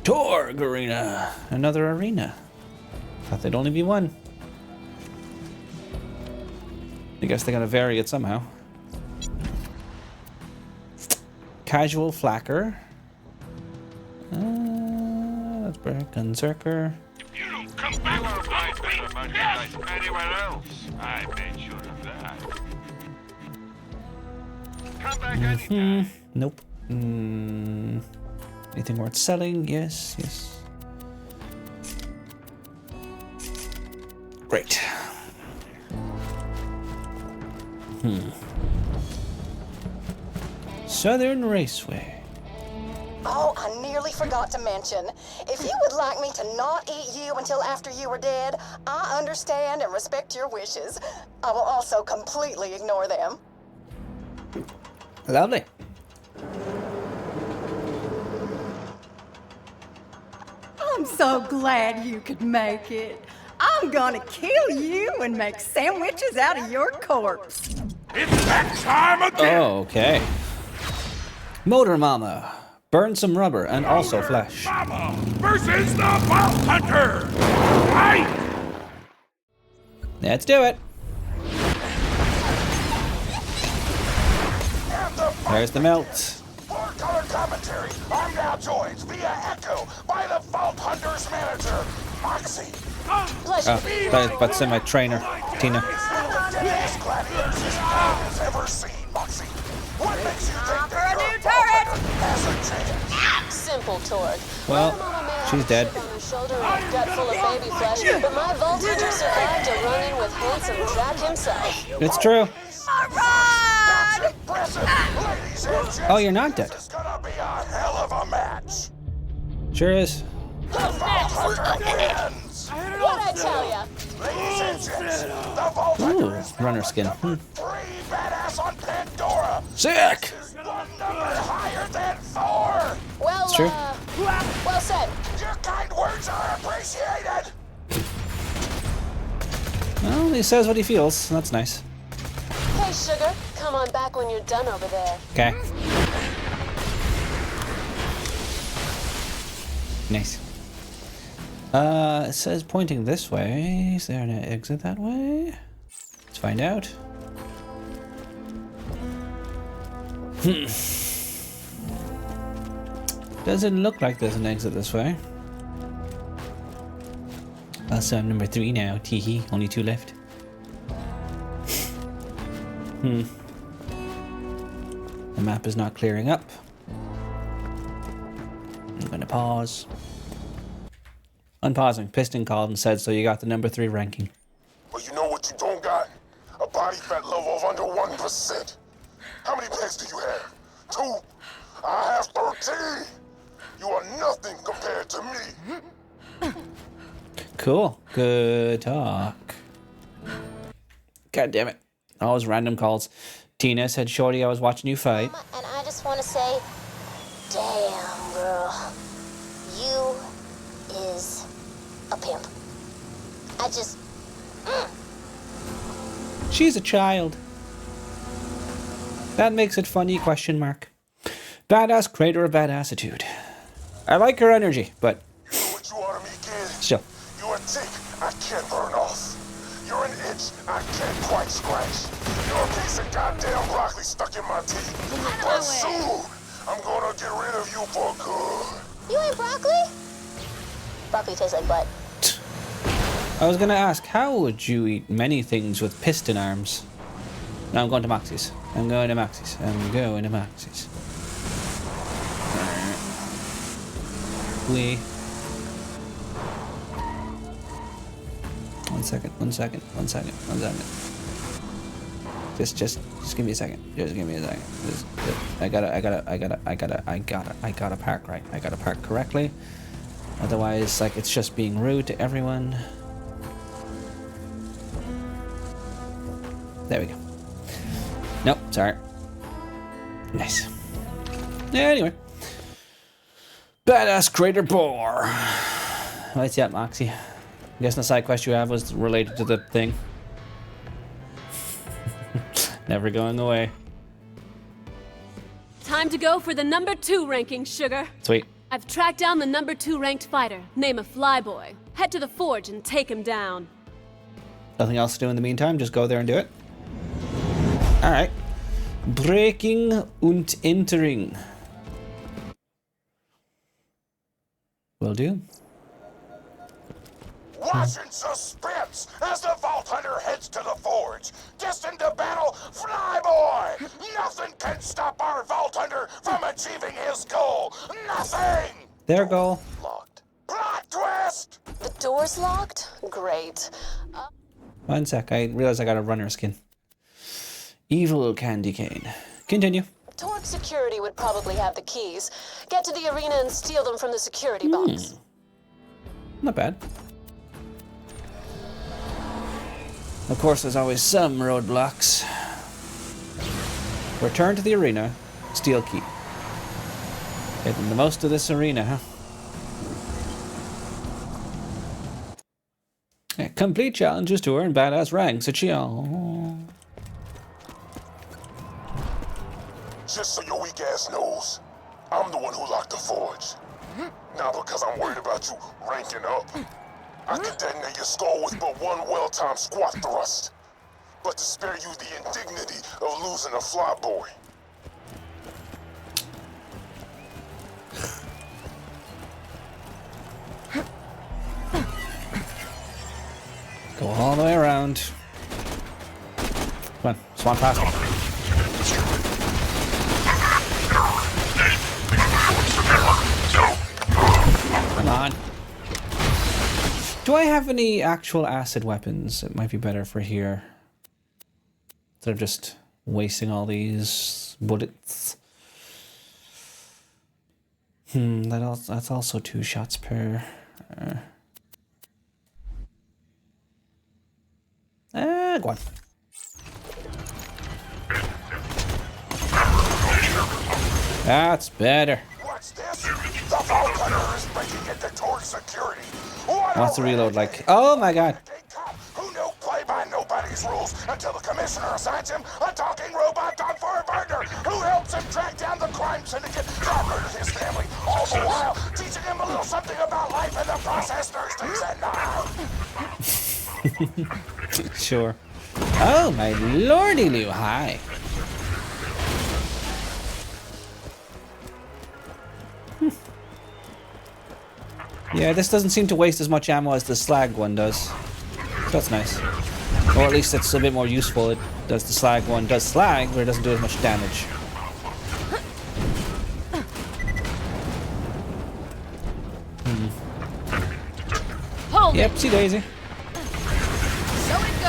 [SPEAKER 1] Torgue arena. Another arena. Thought there'd only be one. I guess they're gonna vary it somehow. Casual Flacker. That's Berserker.
[SPEAKER 6] If you don't come back
[SPEAKER 4] You
[SPEAKER 6] to
[SPEAKER 4] won't find
[SPEAKER 6] the
[SPEAKER 4] better merchandise anywhere else. I made sure of that. Come back anytime.
[SPEAKER 1] Nope. Anything worth selling? Yes, yes. Great. Southern Raceway.
[SPEAKER 10] Oh, I nearly forgot to mention. If you would like me to not eat you until after you are dead, I understand and respect your wishes. I will also completely ignore them.
[SPEAKER 1] Lovely.
[SPEAKER 11] I'm so glad you could make it. I'm gonna kill you and make sandwiches out of your corpse.
[SPEAKER 6] It's that time again!
[SPEAKER 1] Oh, okay. Motor Mama. Burn some rubber and also flesh.
[SPEAKER 6] Mama versus the Vault Hunter! Right!
[SPEAKER 1] Let's do it. There's the melt.
[SPEAKER 3] For color commentary, I'm now joined via echo by the Vault Hunter's manager, Moxie.
[SPEAKER 1] Oh, but send my trainer, Tina.
[SPEAKER 3] It's one of the deadliest gladiators this town has ever seen, Moxie. What makes you think that your Vault Hunter has a chance?
[SPEAKER 8] Simple, Torgue.
[SPEAKER 1] Well, she's dead.
[SPEAKER 8] On her shoulder and a gut full of baby flesh, but my Vault Hunter survived a run-in with handsome Jack himself.
[SPEAKER 1] It's true.
[SPEAKER 3] That's impressive, ladies and gents.
[SPEAKER 1] Oh, you're not dead.
[SPEAKER 3] This is gonna be a hell of a match.
[SPEAKER 1] Sure is.
[SPEAKER 3] The Vault Hunter wins.
[SPEAKER 8] What'd I tell ya?
[SPEAKER 3] Ladies and gents, the Vault Hunter is
[SPEAKER 1] Runner skin.
[SPEAKER 3] 3 badass on Pandora.
[SPEAKER 1] Sick.
[SPEAKER 3] This is 1 number higher than 4.
[SPEAKER 8] Well,
[SPEAKER 1] It's true.
[SPEAKER 8] well said.
[SPEAKER 3] Your kind words are appreciated.
[SPEAKER 1] Well, he says what he feels. That's nice.
[SPEAKER 8] Hey, sugar, come on back when you're done over there.
[SPEAKER 1] Okay. Nice. It says pointing this way. Is there an exit that way? Let's find out. Doesn't look like there's an exit this way. Also, I'm number 3 now. Teehee. Only 2 left. The map is not clearing up. I'm gonna pause. Unpausing. Piston called and said, so you got the number 3 ranking.
[SPEAKER 3] Well, you know what you don't got? A body fat level of under 1%. How many pets do you have? 2? I have 13. You are nothing compared to me.
[SPEAKER 1] Cool. Good talk. God damn it. Always random calls. Tina said, Shorty, I was watching you fight.
[SPEAKER 9] And I just want to say, damn, girl. You is a pimp. I just...
[SPEAKER 1] She's a child. That makes it funny, question mark. Badass creator of badassitude. I like her energy, but
[SPEAKER 3] You know what you are to me, kid?
[SPEAKER 1] still.
[SPEAKER 3] You're a tick I can't burn off. You're an itch I can't quite scratch. You're a piece of goddamn broccoli stuck in my teeth. But soon, I'm gonna get rid of you for good.
[SPEAKER 9] You ain't broccoli? Broccoli tastes like butt.
[SPEAKER 1] I was gonna ask, how would you eat many things with piston arms? No, I'm going to Moxie's. I'm going to Moxie's. I'm going to Moxie's. We. One second. Just give me a second. Just give me a second. I gotta park right. I gotta park correctly. Otherwise, like, it's just being rude to everyone. There we go. Nope, sorry. Nice. Yeah, anyway. Badass Crater Boar. What's up, Moxie? I'm guessing the side quest you have was related to the thing. Never going away.
[SPEAKER 12] Time to go for the number 2 ranking, sugar.
[SPEAKER 1] Sweet.
[SPEAKER 12] I
[SPEAKER 8] I've tracked down the number 2 ranked fighter, name of Flyboy. Head to the forge and take him down.
[SPEAKER 1] Nothing else to do in the meantime, just go there and do it. Alright. Breaking und entering. Will do.
[SPEAKER 3] Watch in suspense as the Vault Hunter heads to the forge. Destined to battle Flyboy! Nothing can stop our Vault Hunter from achieving his goal! Nothing!
[SPEAKER 1] Their goal.
[SPEAKER 3] Locked. Plot twist!
[SPEAKER 8] The door's locked? Great.
[SPEAKER 1] 1 sec, I realized I got a runner skin. Evil candy cane. Continue.
[SPEAKER 8] Torgue security would probably have the keys. Get to the arena and steal them from the security box.
[SPEAKER 1] Not bad. Of course, there's always some roadblocks. Return to the arena. Steal key. Getting the most of this arena, huh? Yeah, complete challenges to earn badass ranks.
[SPEAKER 3] Just so your weak ass knows, I'm the one who locked the forge. Not because I'm worried about you ranking up. I could detonate your skull with but one well-timed squat thrust. But to spare you the indignity of losing a Flyboy.
[SPEAKER 1] Go all the way around. Come on, swan past me. Come on. Do I have any actual acid weapons? It might be better for here. Instead of just wasting all these bullets. That's also 2 shots per... go on. That's better.
[SPEAKER 3] What's this? The Vault Hunter is breaking into Torgue security.
[SPEAKER 1] What's the reload like? Oh my god.
[SPEAKER 3] Who knew play by nobody's rules until the commissioner assigns him a talking robot dog for a burger who helps him track down the crime syndicate that murdered his family, all the while teaching him a little something about life in the process Thursdays at night.
[SPEAKER 1] Sure. Oh my lordy Lou, hi. Yeah, this doesn't seem to waste as much ammo as the slag one does. So that's nice. Or at least it's a bit more useful. It does the slag one does slag, but it doesn't do as much damage. Yep, see Daisy.
[SPEAKER 2] So it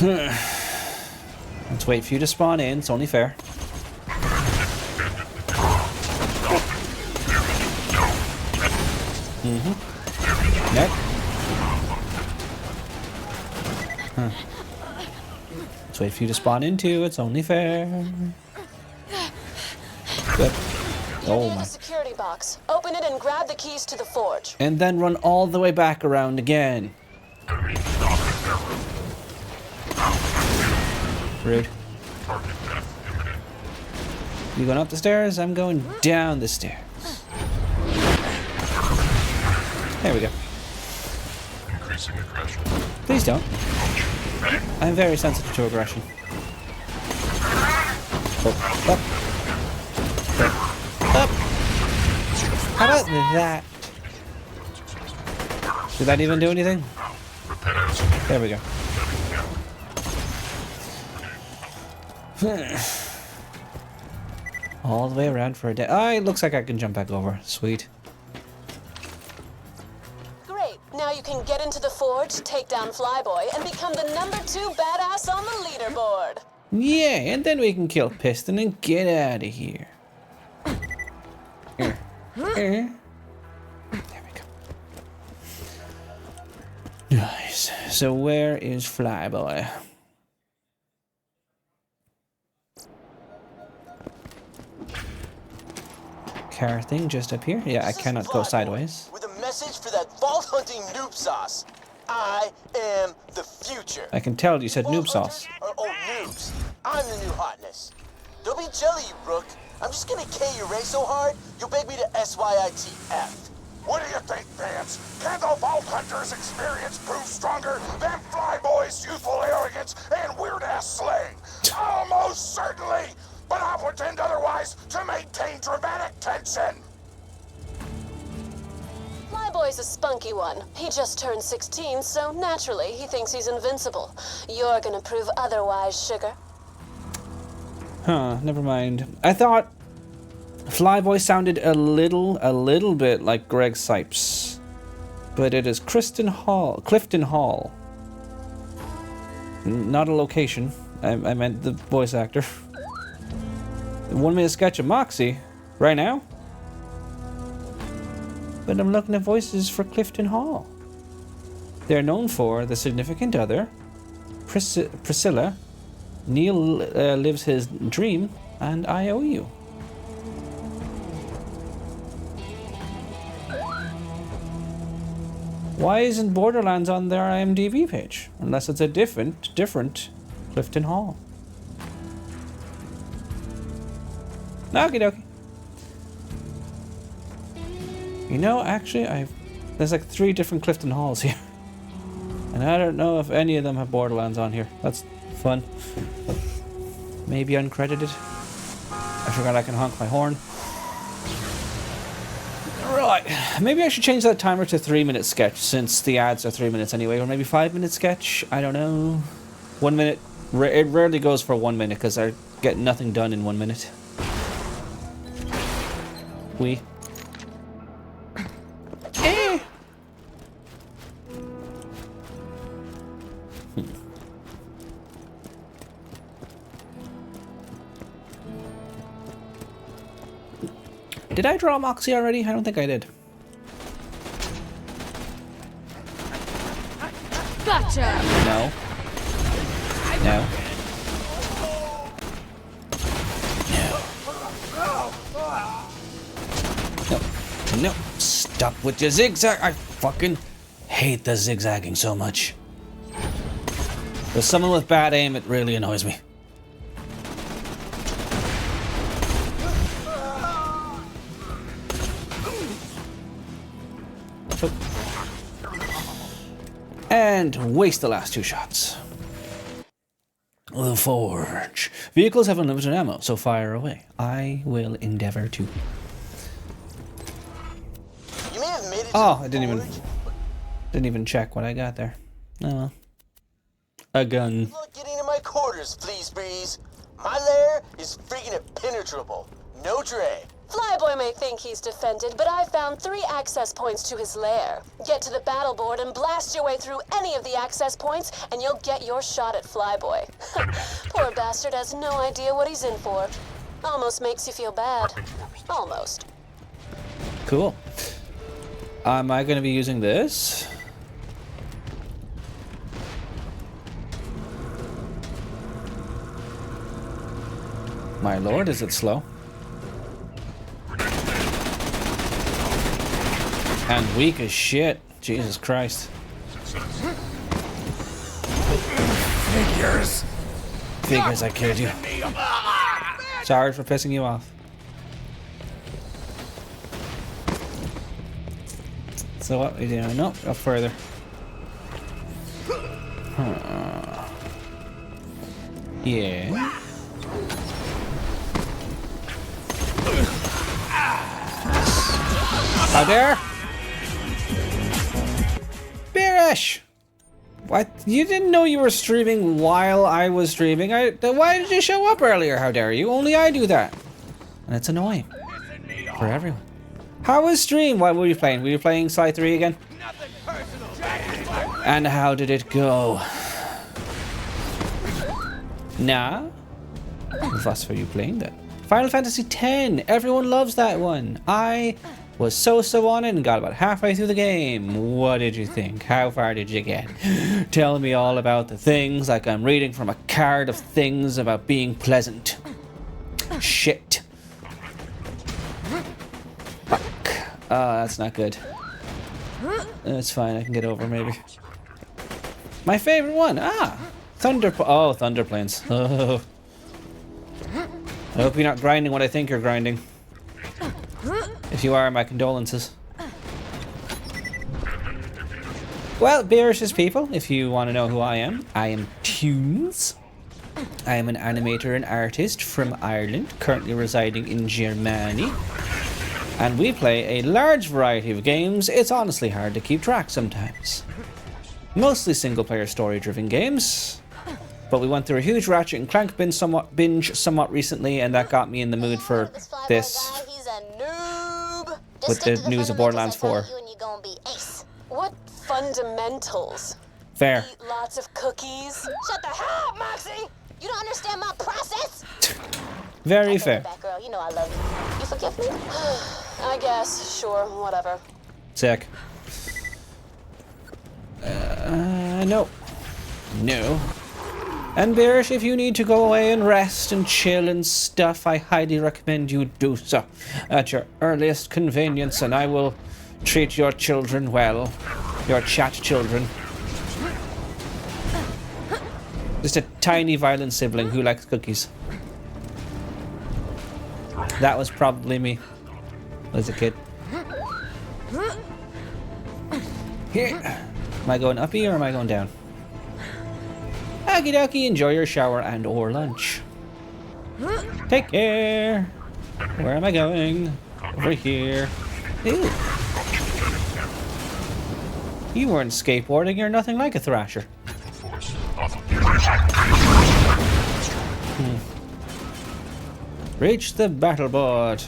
[SPEAKER 2] goes.
[SPEAKER 1] Let's wait for you to spawn in, it's only fair. Yep. Let's wait for you to spawn in too, it's only fair. Good. Oh my.
[SPEAKER 8] Security box. Open it and grab the keys to the forge.
[SPEAKER 1] And then run all the way back around again. Rude. You going up the stairs? I'm going down the stairs. There we go.
[SPEAKER 3] Increasing aggression.
[SPEAKER 1] Please don't. I'm very sensitive to aggression. Oh, up. Up. How about that? Did that even do anything? There we go. All the way around for a day. Ah, it looks like I can jump back over. Sweet.
[SPEAKER 8] Great. Now you can get into the forge, take down Flyboy, and become the number 2 badass on the leaderboard.
[SPEAKER 1] Yeah, and then we can kill Piston and get out of here. There we go. Nice. So where is Flyboy? Car thing just up here? Yeah, I cannot go sideways.
[SPEAKER 7] With a message for that vault hunting noob sauce. I am the future.
[SPEAKER 1] I can tell you said noob sauce.
[SPEAKER 7] Are old noobs. I'm the new hotness. Don't be jelly, you Rook. I'm just gonna K your Ray so hard, you'll beg me to SYITF.
[SPEAKER 3] What do you think, Vance? Can the Vault Hunter's experience prove stronger than Flyboy's youthful arrogance and weird-ass slang? Almost certainly, but I'll pretend otherwise to maintain dramatic tension.
[SPEAKER 8] Flyboy's a spunky one. He just turned 16, so naturally he thinks he's invincible. You're gonna prove otherwise, sugar.
[SPEAKER 1] Huh, never mind. I thought Flyboy sounded a little bit like Greg Sipes. But it is Clifton Hall. Not a location. I meant the voice actor. 1 minute sketch of Moxie. Right now? But I'm looking at voices for Clifton Hall. They're known for The Significant Other, Priscilla, Neil Lives His Dream, and I Owe You. Why isn't Borderlands on their IMDb page? Unless it's a different Clifton Hall. Okie dokie. You know, actually, there's like 3 different Clifton Halls here. And I don't know if any of them have Borderlands on here. That's fun. Maybe uncredited. I forgot I can honk my horn. Right. Maybe I should change that timer to 3-minute sketch, since the ads are 3 minutes anyway. Or maybe 5-minute sketch. I don't know. 1 minute. It rarely goes for 1 minute, because I get nothing done in 1 minute. Did I draw Moxie already? I don't think I did.
[SPEAKER 2] Gotcha!
[SPEAKER 1] No. No. No. No. Stop with your zigzag. I fucking hate the zigzagging so much. With someone with bad aim, it really annoys me. And waste the last 2 shots. The Forge. Vehicles have unlimited ammo, so fire away. I will endeavor to.
[SPEAKER 7] You may have made it.
[SPEAKER 1] Oh, I didn't even check what I got there. Oh well. A gun.
[SPEAKER 7] Look, get into my quarters, please, Breeze. My lair is freaking impenetrable. No Dre.
[SPEAKER 8] Flyboy may think he's defended, but I found 3 access points to his lair. Get to the battle board and blast your way through any of the access points, and you'll get your shot at Flyboy. Poor bastard has no idea what he's in for. Almost makes you feel bad. Almost.
[SPEAKER 1] Cool. Am I going to be using this? My lord, is it slow? And weak as shit. Jesus Christ.
[SPEAKER 6] Figures.
[SPEAKER 1] Figures I killed you. Sorry for pissing you off. So what we doing? Nope, up further. Yeah. How dare? Bearish! What? You didn't know you were streaming while I was streaming? Why did you show up earlier? How dare you? Only I do that. And it's annoying. For everyone. How was stream? What were you playing? Were you playing Sly 3 again? And how did it go? Nah? Thus for you playing that. Final Fantasy X. Everyone loves that one. I was so on it and got about halfway through the game. What did you think? How far did you get? Tell me all about the things, like I'm reading from a card of things about being pleasant. Shit. Fuck. That's not good. That's fine, I can get over maybe. My favorite one. Thunder planes. Oh. I hope you're not grinding what I think you're grinding. If you are, my condolences. Well, Beerish's people, if you want to know who I am Tunes. I am an animator and artist from Ireland, currently residing in Germany. And we play a large variety of games. It's honestly hard to keep track sometimes. Mostly single-player story-driven games. But we went through a huge Ratchet and Clank binge somewhat recently, and that got me in the mood for this.
[SPEAKER 8] He's a noob.
[SPEAKER 1] With the news of Borderlands 4.
[SPEAKER 8] What fundamentals?
[SPEAKER 1] Fair.
[SPEAKER 8] Eat lots of cookies. Shut the hell up, Moxie! You don't understand my process?
[SPEAKER 1] Very fair.
[SPEAKER 8] Girl, you know I love you. You forgive me? I guess. Sure. Whatever.
[SPEAKER 1] Sick. No. No. And Bearish, if you need to go away and rest and chill and stuff, I highly recommend you do so at your earliest convenience, and I will treat your children well. Your chat children. Just a tiny violent sibling who likes cookies. That was probably me as a kid. Here. Am I going uppy or am I going down? Okie dokie, enjoy your shower and or lunch. Take care. Where am I going? Over here. Ew. You weren't skateboarding, you're nothing like a thrasher. Reach the battle board.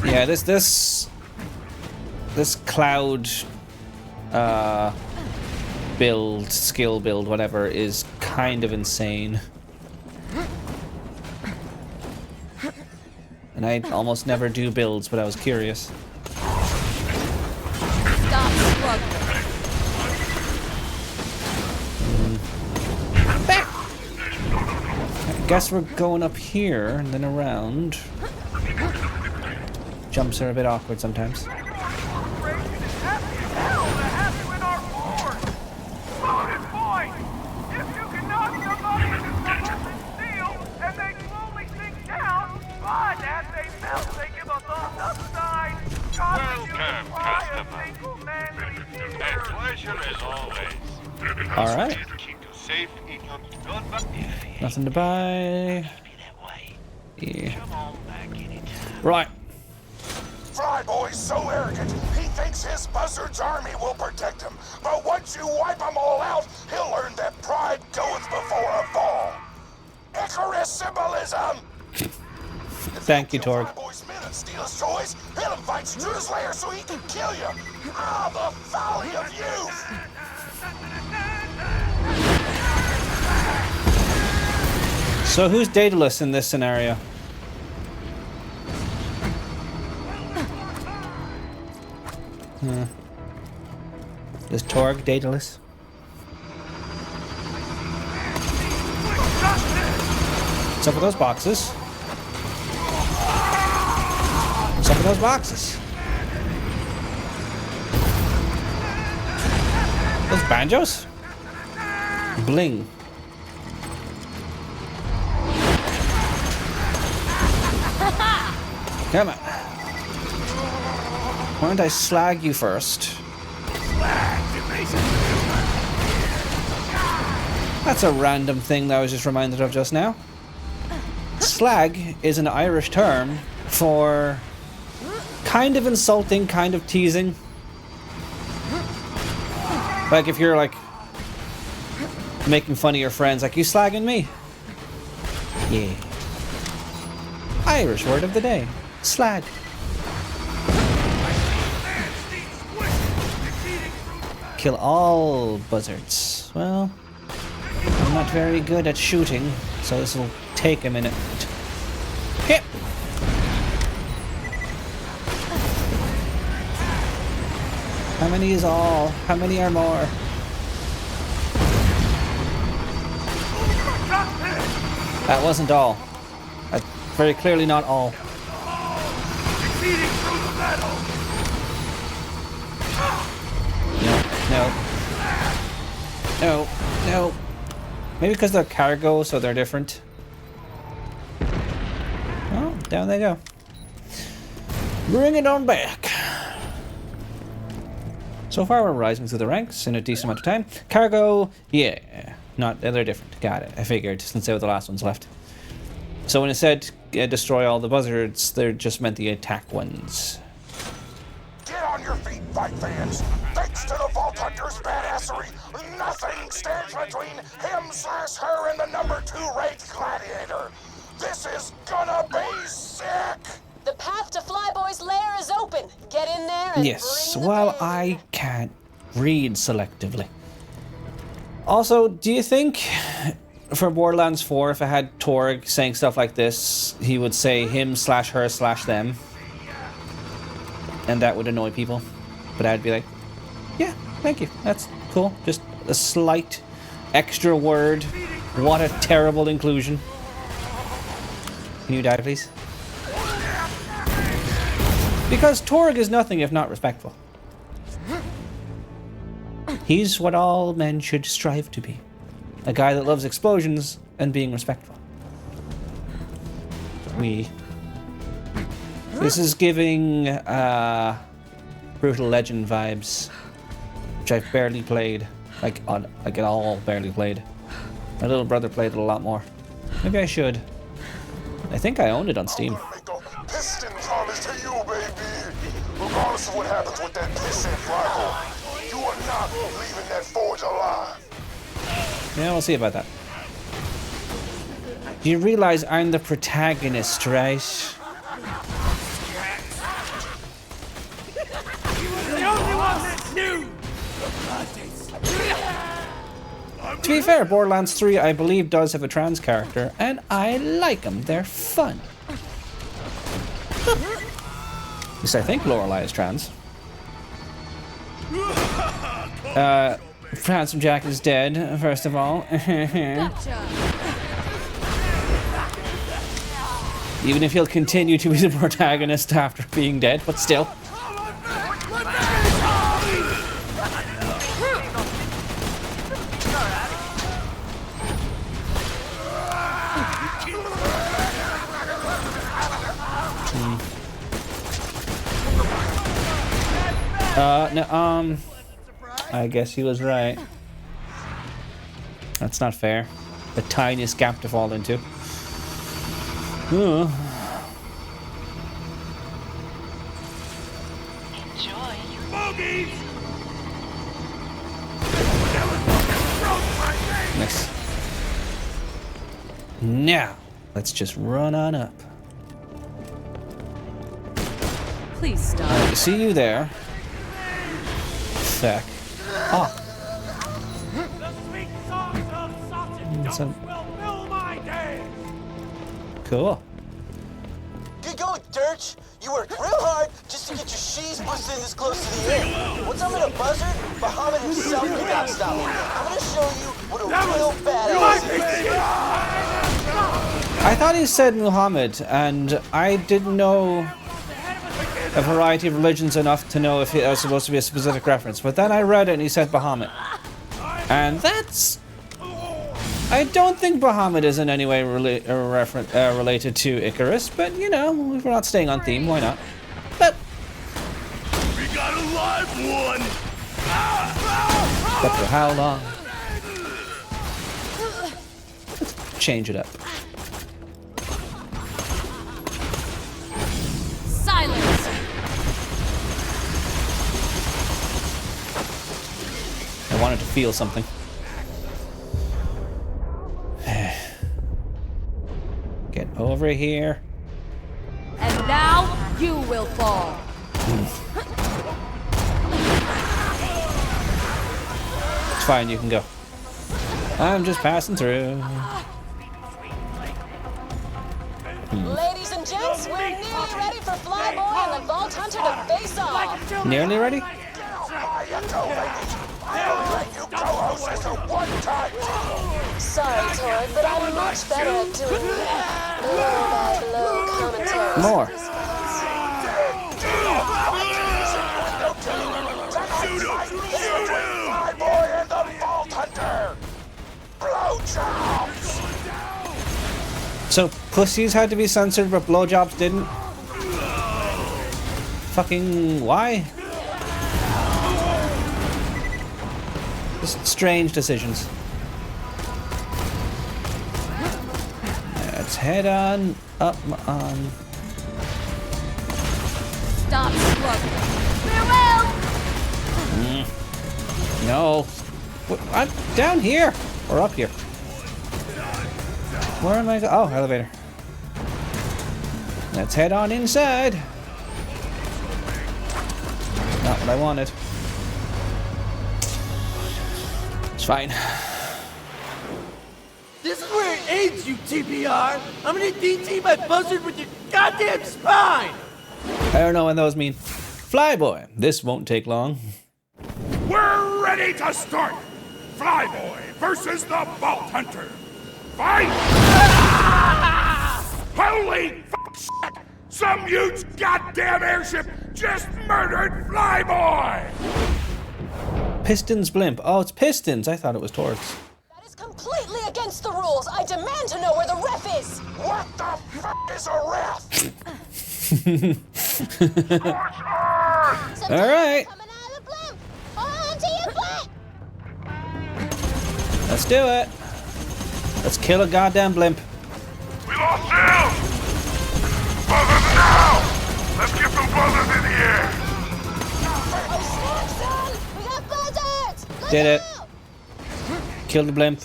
[SPEAKER 1] Yeah, this cloud build, skill build, whatever, is kind of insane. And I almost never do builds, but I was curious.
[SPEAKER 2] Stop struggling.
[SPEAKER 1] I guess we're going up here and then around. Jumps are a bit awkward sometimes.
[SPEAKER 4] Welcome, customer. A pleasure as always.
[SPEAKER 1] All right.
[SPEAKER 4] Keep you safe in your good.
[SPEAKER 1] Nothing to buy. Yeah. Right.
[SPEAKER 3] Flyboy's so arrogant, he thinks his buzzard's army will protect him. But once you wipe them all out, he'll learn that pride goeth before a fall. Icarus symbolism!
[SPEAKER 1] Thank you, Torgue.
[SPEAKER 3] Flyboy's men and steal his toys, he'll invite you to his lair so he can kill you. Ah, the folly of youth!
[SPEAKER 1] So who's Daedalus in this scenario? Is Torgue Daedalus? What's up with those boxes? What's up with those boxes? Those banjos? Bling. Come on. Why don't I slag you first? That's a random thing that I was just reminded of just now. Slag is an Irish term for kind of insulting, kind of teasing. Like if you're like making fun of your friends, like, you slagging me? Yeah. Irish word of the day. Slag. Kill all buzzards. Well, I'm not very good at shooting, so this will take a minute. Hit! How many is all? How many are more? That wasn't all. That's very clearly not all. No. No. No. No. Maybe because they're cargo, so they're different. Oh, down they go. Bring it on back. So far, we're rising through the ranks in a decent amount of time. Cargo, yeah. They're different. Got it. I figured, since they were the last ones left. So when it said destroy all the buzzards, they just meant the attack ones.
[SPEAKER 3] Get on your feet, fight fans. Thanks to the Vault Hunter's badassery, nothing stands between him/her and the #2 ranked gladiator. This is gonna be sick.
[SPEAKER 8] The path to Flyboy's lair is open. Get in there and
[SPEAKER 1] Yes,
[SPEAKER 8] bring the
[SPEAKER 1] well,
[SPEAKER 8] pain.
[SPEAKER 1] I can't read selectively. Also, do you think for Borderlands 4, if I had Torgue saying stuff like this, he would say him/her/them? And that would annoy people. But I'd be like, yeah, thank you. That's cool. Just a slight extra word. What a terrible inclusion. Can you die, please? Because Torgue is nothing if not respectful. He's what all men should strive to be. A guy that loves explosions and being respectful. This is giving Brutal Legend vibes, which I've barely played. Like at all barely played. My little brother played it a lot more. Maybe I should. I think I owned it on Steam.
[SPEAKER 3] Piston promise to you, baby. Regardless of what happens with that pissant rival, you are not leaving that forge alive.
[SPEAKER 1] Yeah, we'll see about that. You realize I'm the protagonist, right?
[SPEAKER 6] The only one that's new.
[SPEAKER 1] To be fair, Borderlands 3, I believe, does have a trans character, and I like them. They're fun. At least I think Lorelei is trans. Handsome Jack is dead, first of all. Even if he'll continue to be the protagonist after being dead, but still. No, I guess he was right. That's not fair. The tiniest gap to fall into. Ooh.
[SPEAKER 6] Enjoy. Bogies!
[SPEAKER 1] Nice. Now, let's just run on up.
[SPEAKER 2] Please stop.
[SPEAKER 1] See you there. Sec. Ah. So, cool.
[SPEAKER 7] Good going, Dirch. You worked real hard just to get your sheaves boosted this close to the end. Once I'm in a buzzard, Bahamut himself cannot stop me. I'm gonna show you what a real badass is.
[SPEAKER 1] I thought he said Muhammad, and I didn't know a variety of religions enough to know if it was supposed to be a specific reference. But then I read it and he said Bahamut. And that's... I don't think Bahamut is in any way related to Icarus, but you know, if we're not staying on theme, why not? But...
[SPEAKER 6] We got a live one!
[SPEAKER 1] But for how long? Let's change it up.
[SPEAKER 2] Silence!
[SPEAKER 1] I wanted to feel something. Get over here.
[SPEAKER 2] And now you will fall.
[SPEAKER 1] It's fine, you can go. I'm just passing through.
[SPEAKER 8] Ladies and gents, we're nearly ready for Flyboy and the Vault Hunter to face off.
[SPEAKER 1] Nearly ready?
[SPEAKER 8] Sorry, Torgue, but I'm much better at doing blow-by-blow commentary.
[SPEAKER 1] More.
[SPEAKER 3] Flyboy and the Vault Hunter! Blowjob!
[SPEAKER 1] So pussies had to be censored, but blowjobs didn't? Fucking why? Just strange decisions. Let's head on up on.
[SPEAKER 2] Stop slugging.
[SPEAKER 9] Farewell!
[SPEAKER 1] No. I'm down here. Or up here. Where am I go? Oh, elevator. Let's head on inside. Not what I wanted. It's fine.
[SPEAKER 12] This is where it ends, you TPR. I'm gonna DT my buzzard with your goddamn spine.
[SPEAKER 1] I don't know what those mean. Flyboy, this won't take long.
[SPEAKER 6] We're ready to start! Flyboy versus the Vault Hunter! Fight! Holy shit! Some huge goddamn airship just murdered Flyboy!
[SPEAKER 1] Piston's blimp. Oh, it's Pistons. I thought it was Torgue's.
[SPEAKER 8] That is completely against the rules. I demand to know where the ref is.
[SPEAKER 3] What the is a ref?
[SPEAKER 1] All right.
[SPEAKER 9] Coming out of the blimp! Hold on to your butt!
[SPEAKER 1] Let's do it. Let's kill a goddamn blimp.
[SPEAKER 6] We lost Jill! Buzzers now! Let's get some buzzers in the air!
[SPEAKER 9] Oh, snap, son! We got buzzards! Look
[SPEAKER 1] Did it.
[SPEAKER 9] out!
[SPEAKER 1] Kill the blimp.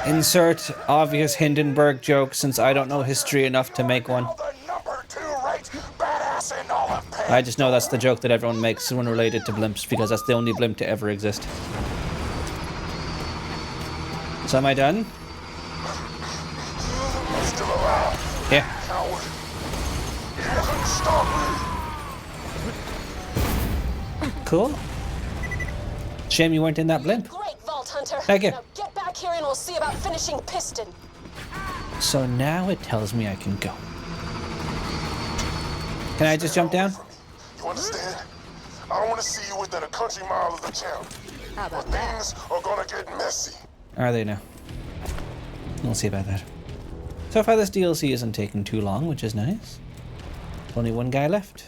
[SPEAKER 1] Insert obvious Hindenburg joke since I don't know history enough to make one.
[SPEAKER 3] The number 2 rate badass in all of Penn.
[SPEAKER 1] I just know that's the joke that everyone makes when related to blimps because that's the only blimp to ever exist. So am I done?
[SPEAKER 3] I'm still alive.
[SPEAKER 1] Yeah.
[SPEAKER 3] Coward. You couldn't stop me.
[SPEAKER 1] Cool. Shame you weren't in that blimp.
[SPEAKER 8] Great, Vault Hunter.
[SPEAKER 1] Thank you.
[SPEAKER 8] Now get back here and we'll see about finishing Piston.
[SPEAKER 1] So now it tells me I can go. Can I just jump down?
[SPEAKER 3] You understand? I don't want to see you within a country mile of the town.
[SPEAKER 2] How about
[SPEAKER 3] But things are gonna get messy.
[SPEAKER 1] Are they now? We'll see about that. So far this DLC isn't taking too long, which is nice. Only one guy left.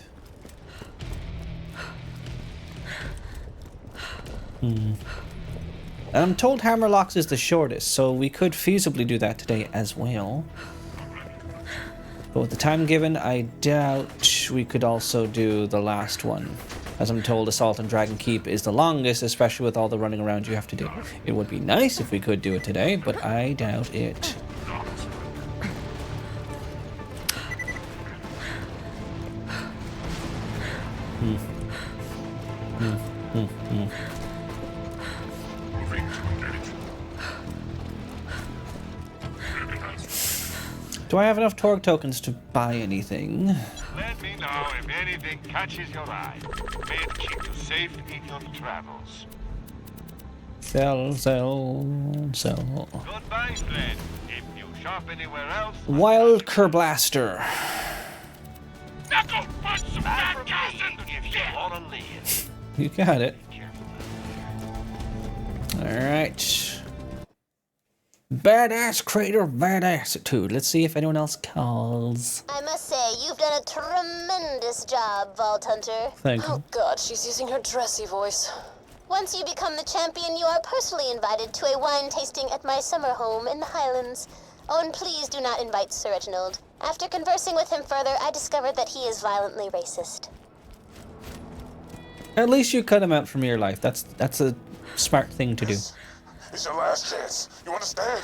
[SPEAKER 1] I'm told Hammerlocks is the shortest, so we could feasibly do that today as well. But with the time given, I doubt we could also do the last one. As I'm told, Assault on Dragon Keep is the longest, especially with all the running around you have to do. It would be nice if we could do it today, but I doubt it. Do I have enough Torgue tokens to buy anything?
[SPEAKER 4] Let me know if anything catches your eye. May it keep you safe in your travels.
[SPEAKER 1] Sell, sell, sell.
[SPEAKER 4] Goodbye, friend. If you shop anywhere else...
[SPEAKER 1] Wild Kerblaster.
[SPEAKER 6] Knuckle punch some fat guys in the
[SPEAKER 4] If you want to live.
[SPEAKER 1] You got it.
[SPEAKER 4] Careful.
[SPEAKER 1] Alright. Badass Crater Badassitude. Let's see if anyone else calls.
[SPEAKER 9] I must say, you've done a tremendous job, Vault Hunter.
[SPEAKER 1] Thank you.
[SPEAKER 8] Oh God, she's using her dressy voice.
[SPEAKER 9] Once you become the champion, you are personally invited to a wine tasting at my summer home in the Highlands. Oh, and please do not invite Sir Reginald. After conversing with him further, I discovered that he is violently racist.
[SPEAKER 1] At least you cut him out from your life. That's a smart thing to do.
[SPEAKER 3] It's your last chance. You understand?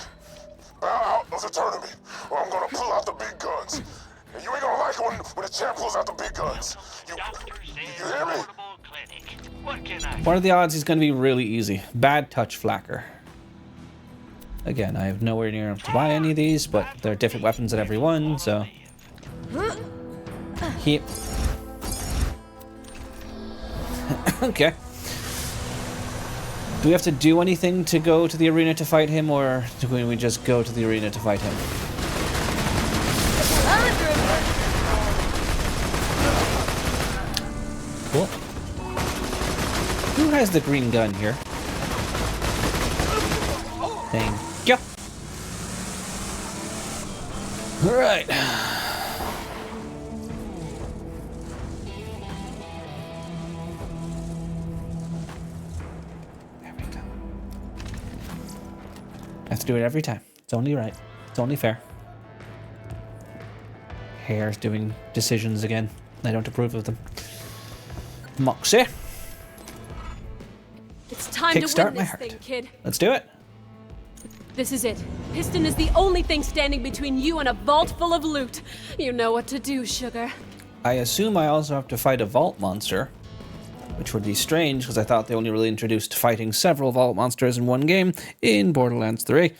[SPEAKER 3] Bow out of the tournament, or I'm gonna pull out the big guns. And you ain't gonna like it when the champ pulls out the big guns. You hear me?
[SPEAKER 4] What can I...
[SPEAKER 1] What are the odds he's going to be really easy? Bad touch flacker. Again, I have nowhere near enough to buy any of these, but there are different weapons at every one, so... Yep. Okay. Do we have to do anything to go to the arena to fight him, or do we just go to the arena to fight him? Cool. Who has the green gun here? Thank you. All right. There we go. I have to do it every time. It's only right. It's only fair. Hare's doing decisions again. I don't approve of them. Moxie.
[SPEAKER 13] It's time to
[SPEAKER 1] Kickstart
[SPEAKER 13] win
[SPEAKER 1] my
[SPEAKER 13] this
[SPEAKER 1] heart.
[SPEAKER 13] thing, kid.
[SPEAKER 1] Let's do it.
[SPEAKER 13] This is it. Piston is the only thing standing between you and a vault full of loot. You know what to do, sugar.
[SPEAKER 1] I assume I also have to fight a vault monster, which would be strange because I thought they only really introduced fighting several vault monsters in one game in Borderlands 3.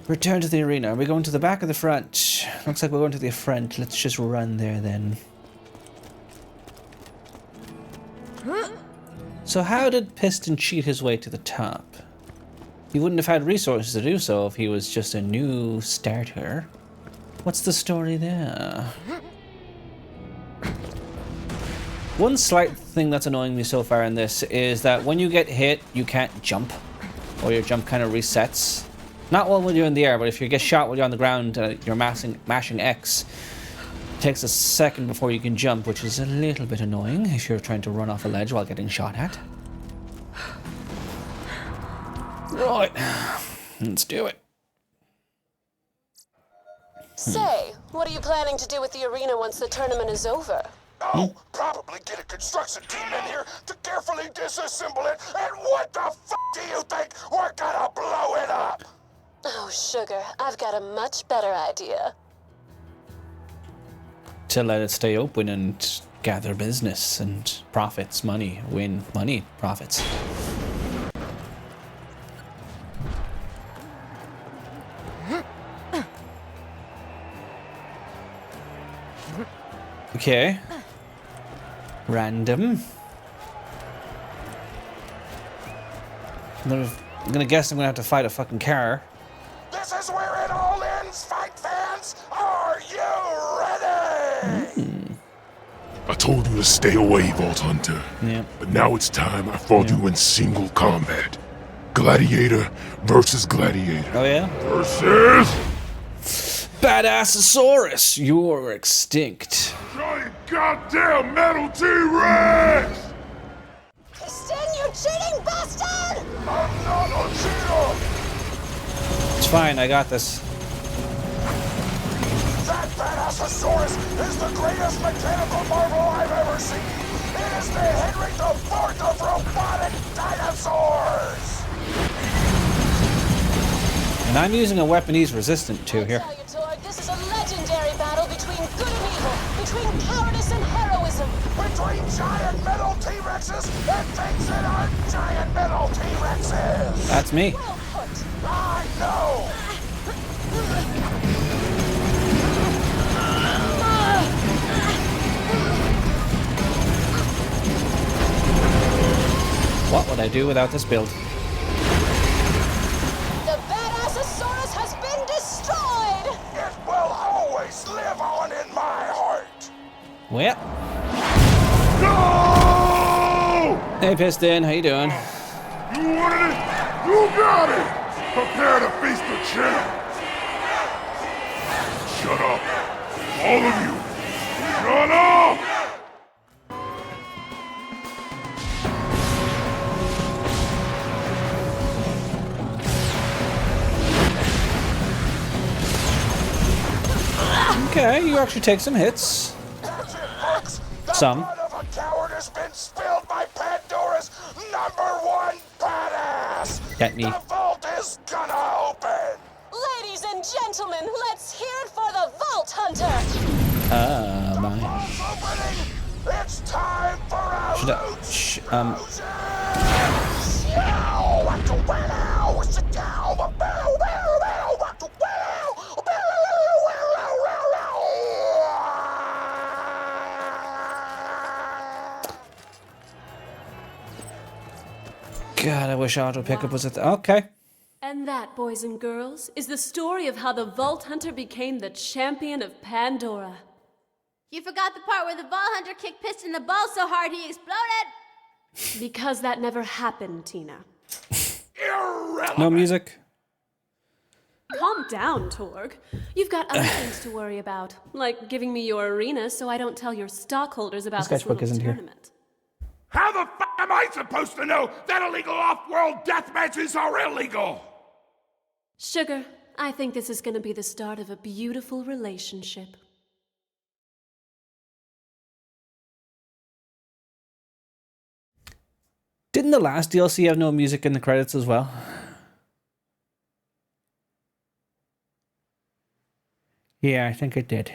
[SPEAKER 1] Return to the arena. Are we going to the back or the front? Looks like we're going to the front. Let's just run there then. So how did Piston cheat his way to the top? He wouldn't have had resources to do so if he was just a new starter. What's the story there? One slight thing that's annoying me so far in this is that when you get hit, you can't jump. Or your jump kind of resets. Not when you're in the air, but if you get shot while you're on the ground, you're mashing X. It takes a second before you can jump, which is a little bit annoying if you're trying to run off a ledge while getting shot at. Right, let's do it.
[SPEAKER 8] Say, what are you planning to do with the arena once the tournament is over?
[SPEAKER 3] Oh, probably get a construction team in here to carefully disassemble it, and what the f*** do you think? We're gonna blow it up!
[SPEAKER 8] Oh, sugar, I've got a much better idea.
[SPEAKER 1] To let it stay open and gather business and profits, money, win, money, profits. Okay. Random. I'm gonna guess I'm gonna have to fight a fucking car.
[SPEAKER 3] This is where it all ends, fight fans! Are you ready?
[SPEAKER 6] I told you to stay away, Vault Hunter.
[SPEAKER 1] Yeah.
[SPEAKER 6] But now it's time I fought you in single combat. Gladiator versus gladiator.
[SPEAKER 1] Oh yeah?
[SPEAKER 6] Versus...
[SPEAKER 1] Badassosaurus! You're extinct.
[SPEAKER 6] Giant goddamn metal T-Rex!
[SPEAKER 10] Piston, you cheating bastard!
[SPEAKER 3] I'm not a cheater!
[SPEAKER 1] It's fine, I got this.
[SPEAKER 3] That Badassosaurus is the greatest mechanical marvel I've ever seen! It is the Henry IV of robotic dinosaurs!
[SPEAKER 1] And I'm using a weapon he's resistant to here.
[SPEAKER 8] I tell you, Torgue, this is a legendary battle between good and evil, between cowardice and heroism.
[SPEAKER 3] Between giant metal T-Rexes and things that aren't giant metal T-Rexes!
[SPEAKER 1] That's me.
[SPEAKER 8] Well put.
[SPEAKER 3] I know!
[SPEAKER 1] What would I do without this build?
[SPEAKER 8] The Badassosaurus has been destroyed!
[SPEAKER 3] It will always live on in my heart!
[SPEAKER 1] Well.
[SPEAKER 6] No!
[SPEAKER 1] Hey Piston, how you doing?
[SPEAKER 6] You wanted it? You got it! Prepare to face the champ! Shut up! All of you! Shut up!
[SPEAKER 1] Okay, you actually take some hits.
[SPEAKER 3] That's it, folks! The
[SPEAKER 1] Some.
[SPEAKER 3] blood of a coward has been spilled by Pandora's #1 badass!
[SPEAKER 1] Get me.
[SPEAKER 3] The vault is gonna open!
[SPEAKER 8] Ladies and gentlemen, let's hear it for the Vault Hunter!
[SPEAKER 1] My.
[SPEAKER 3] Vault's opening! It's time for a
[SPEAKER 1] Should I-
[SPEAKER 3] loot
[SPEAKER 1] sh-
[SPEAKER 3] explosion! Yow, what the wow, sit down, bow, bow, bow, what the wow,
[SPEAKER 1] God, I wish auto pickup was at the. Okay.
[SPEAKER 13] And that, boys and girls, is the story of how the Vault Hunter became the champion of Pandora.
[SPEAKER 9] You forgot the part where the ball hunter kicked Piston in the ball so hard he exploded.
[SPEAKER 13] Because that never happened, Tina.
[SPEAKER 1] No music.
[SPEAKER 13] Calm Calm down, Torgue. You've got other things to worry about, like giving me your arena so I don't tell your stockholders about this
[SPEAKER 1] sketchbook
[SPEAKER 13] little
[SPEAKER 1] isn't here.
[SPEAKER 13] tournament.
[SPEAKER 6] How the f am I supposed to know that illegal off-world death matches are illegal?
[SPEAKER 13] Sugar, I think this is going to be the start of a beautiful relationship.
[SPEAKER 1] Didn't the last DLC have no music in the credits as well? Yeah, I think it did.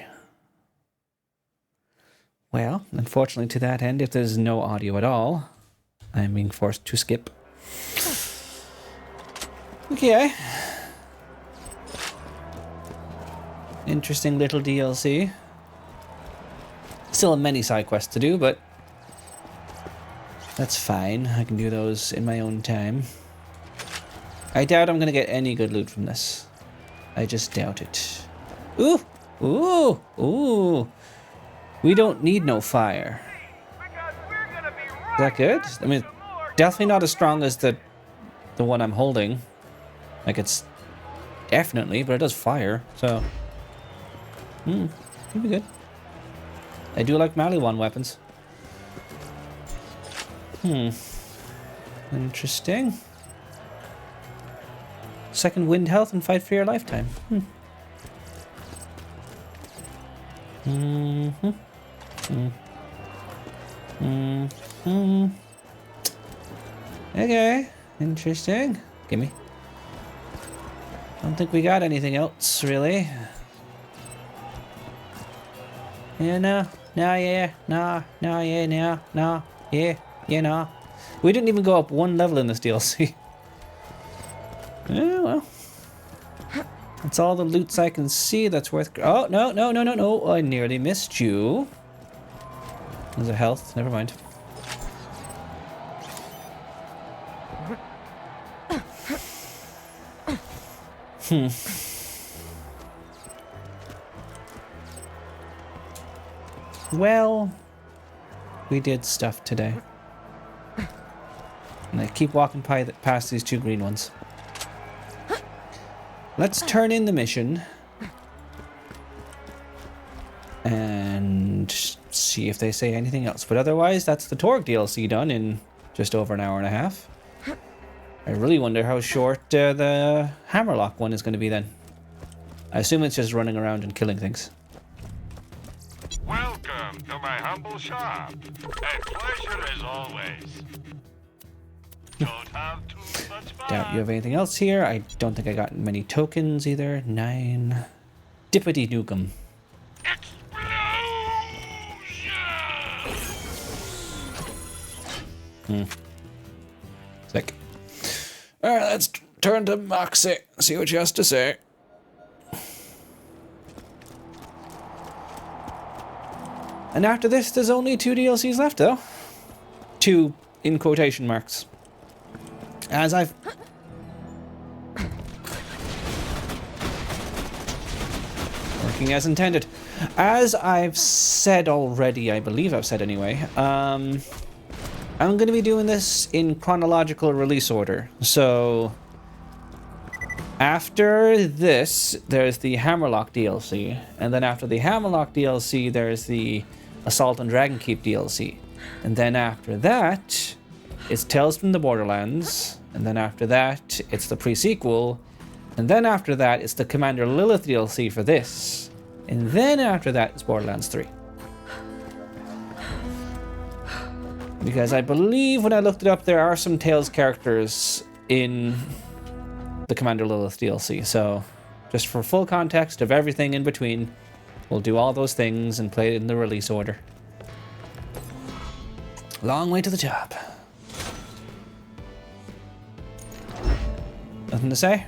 [SPEAKER 1] Well, unfortunately to that end, if there's no audio at all, I'm being forced to skip. Okay. Interesting little DLC. Still many side quests to do, but that's fine. I can do those in my own time. I doubt I'm going to get any good loot from this. I just doubt it. Ooh! Ooh! Ooh! We don't need no fire. Is that good? I mean, definitely not as strong as the one I'm holding. Like, it's definitely, but it does fire, so... could be good. I do like Maliwan weapons. Interesting. Second wind health and fight for your lifetime. Okay, interesting. Gimme. Don't think we got anything else, really. Yeah, no, yeah, no, yeah, no, yeah, no. We didn't even go up one level in this DLC. Yeah, well. That's all the loots I can see that's worth... Oh, no. I nearly missed you. There's a health. Never mind. Well, we did stuff today. And I keep walking past these two green ones. Let's turn in the mission. And see if they say anything else. But otherwise, that's the Torgue DLC done in just over an hour and a half. I really wonder how short the Hammerlock one is going to be then. I assume it's just running around and killing things.
[SPEAKER 4] Welcome to my humble shop. A pleasure as always. Don't have too much fun.
[SPEAKER 1] Doubt you have anything else here. I don't think I got many tokens either. 9. Dippity Nukem. Sick. Alright, let's turn to Moxie. See what she has to say. And after this, there's only 2 DLCs left, though. 2 in quotation marks. As I've... Working as intended. As I've said already, I believe I've said anyway, I'm going to be doing this in chronological release order. So, after this, there's the Hammerlock DLC. And then after the Hammerlock DLC, there's the Assault on Dragonkeep DLC. And then after that... it's Tales from the Borderlands, and then after that, it's the pre-sequel, and then after that, it's the Commander Lilith DLC for this, and then after that, it's Borderlands 3. Because I believe when I looked it up, there are some Tales characters in the Commander Lilith DLC, so just for full context of everything in between, we'll do all those things and play it in the release order. Long way to the top. Nothing to say?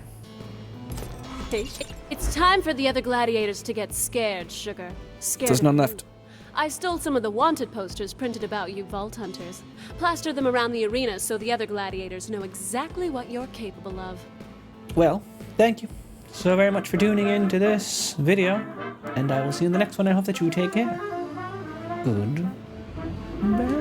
[SPEAKER 13] It's time for the other gladiators to get scared, Sugar. Scared.
[SPEAKER 1] There's none left.
[SPEAKER 13] I stole some of the wanted posters printed about you Vault Hunters. Plaster them around the arena so the other gladiators know exactly what you're capable of.
[SPEAKER 1] Well, thank you so very much for tuning in to this video, and I will see you in the next one. I hope that you take care. Goodbye.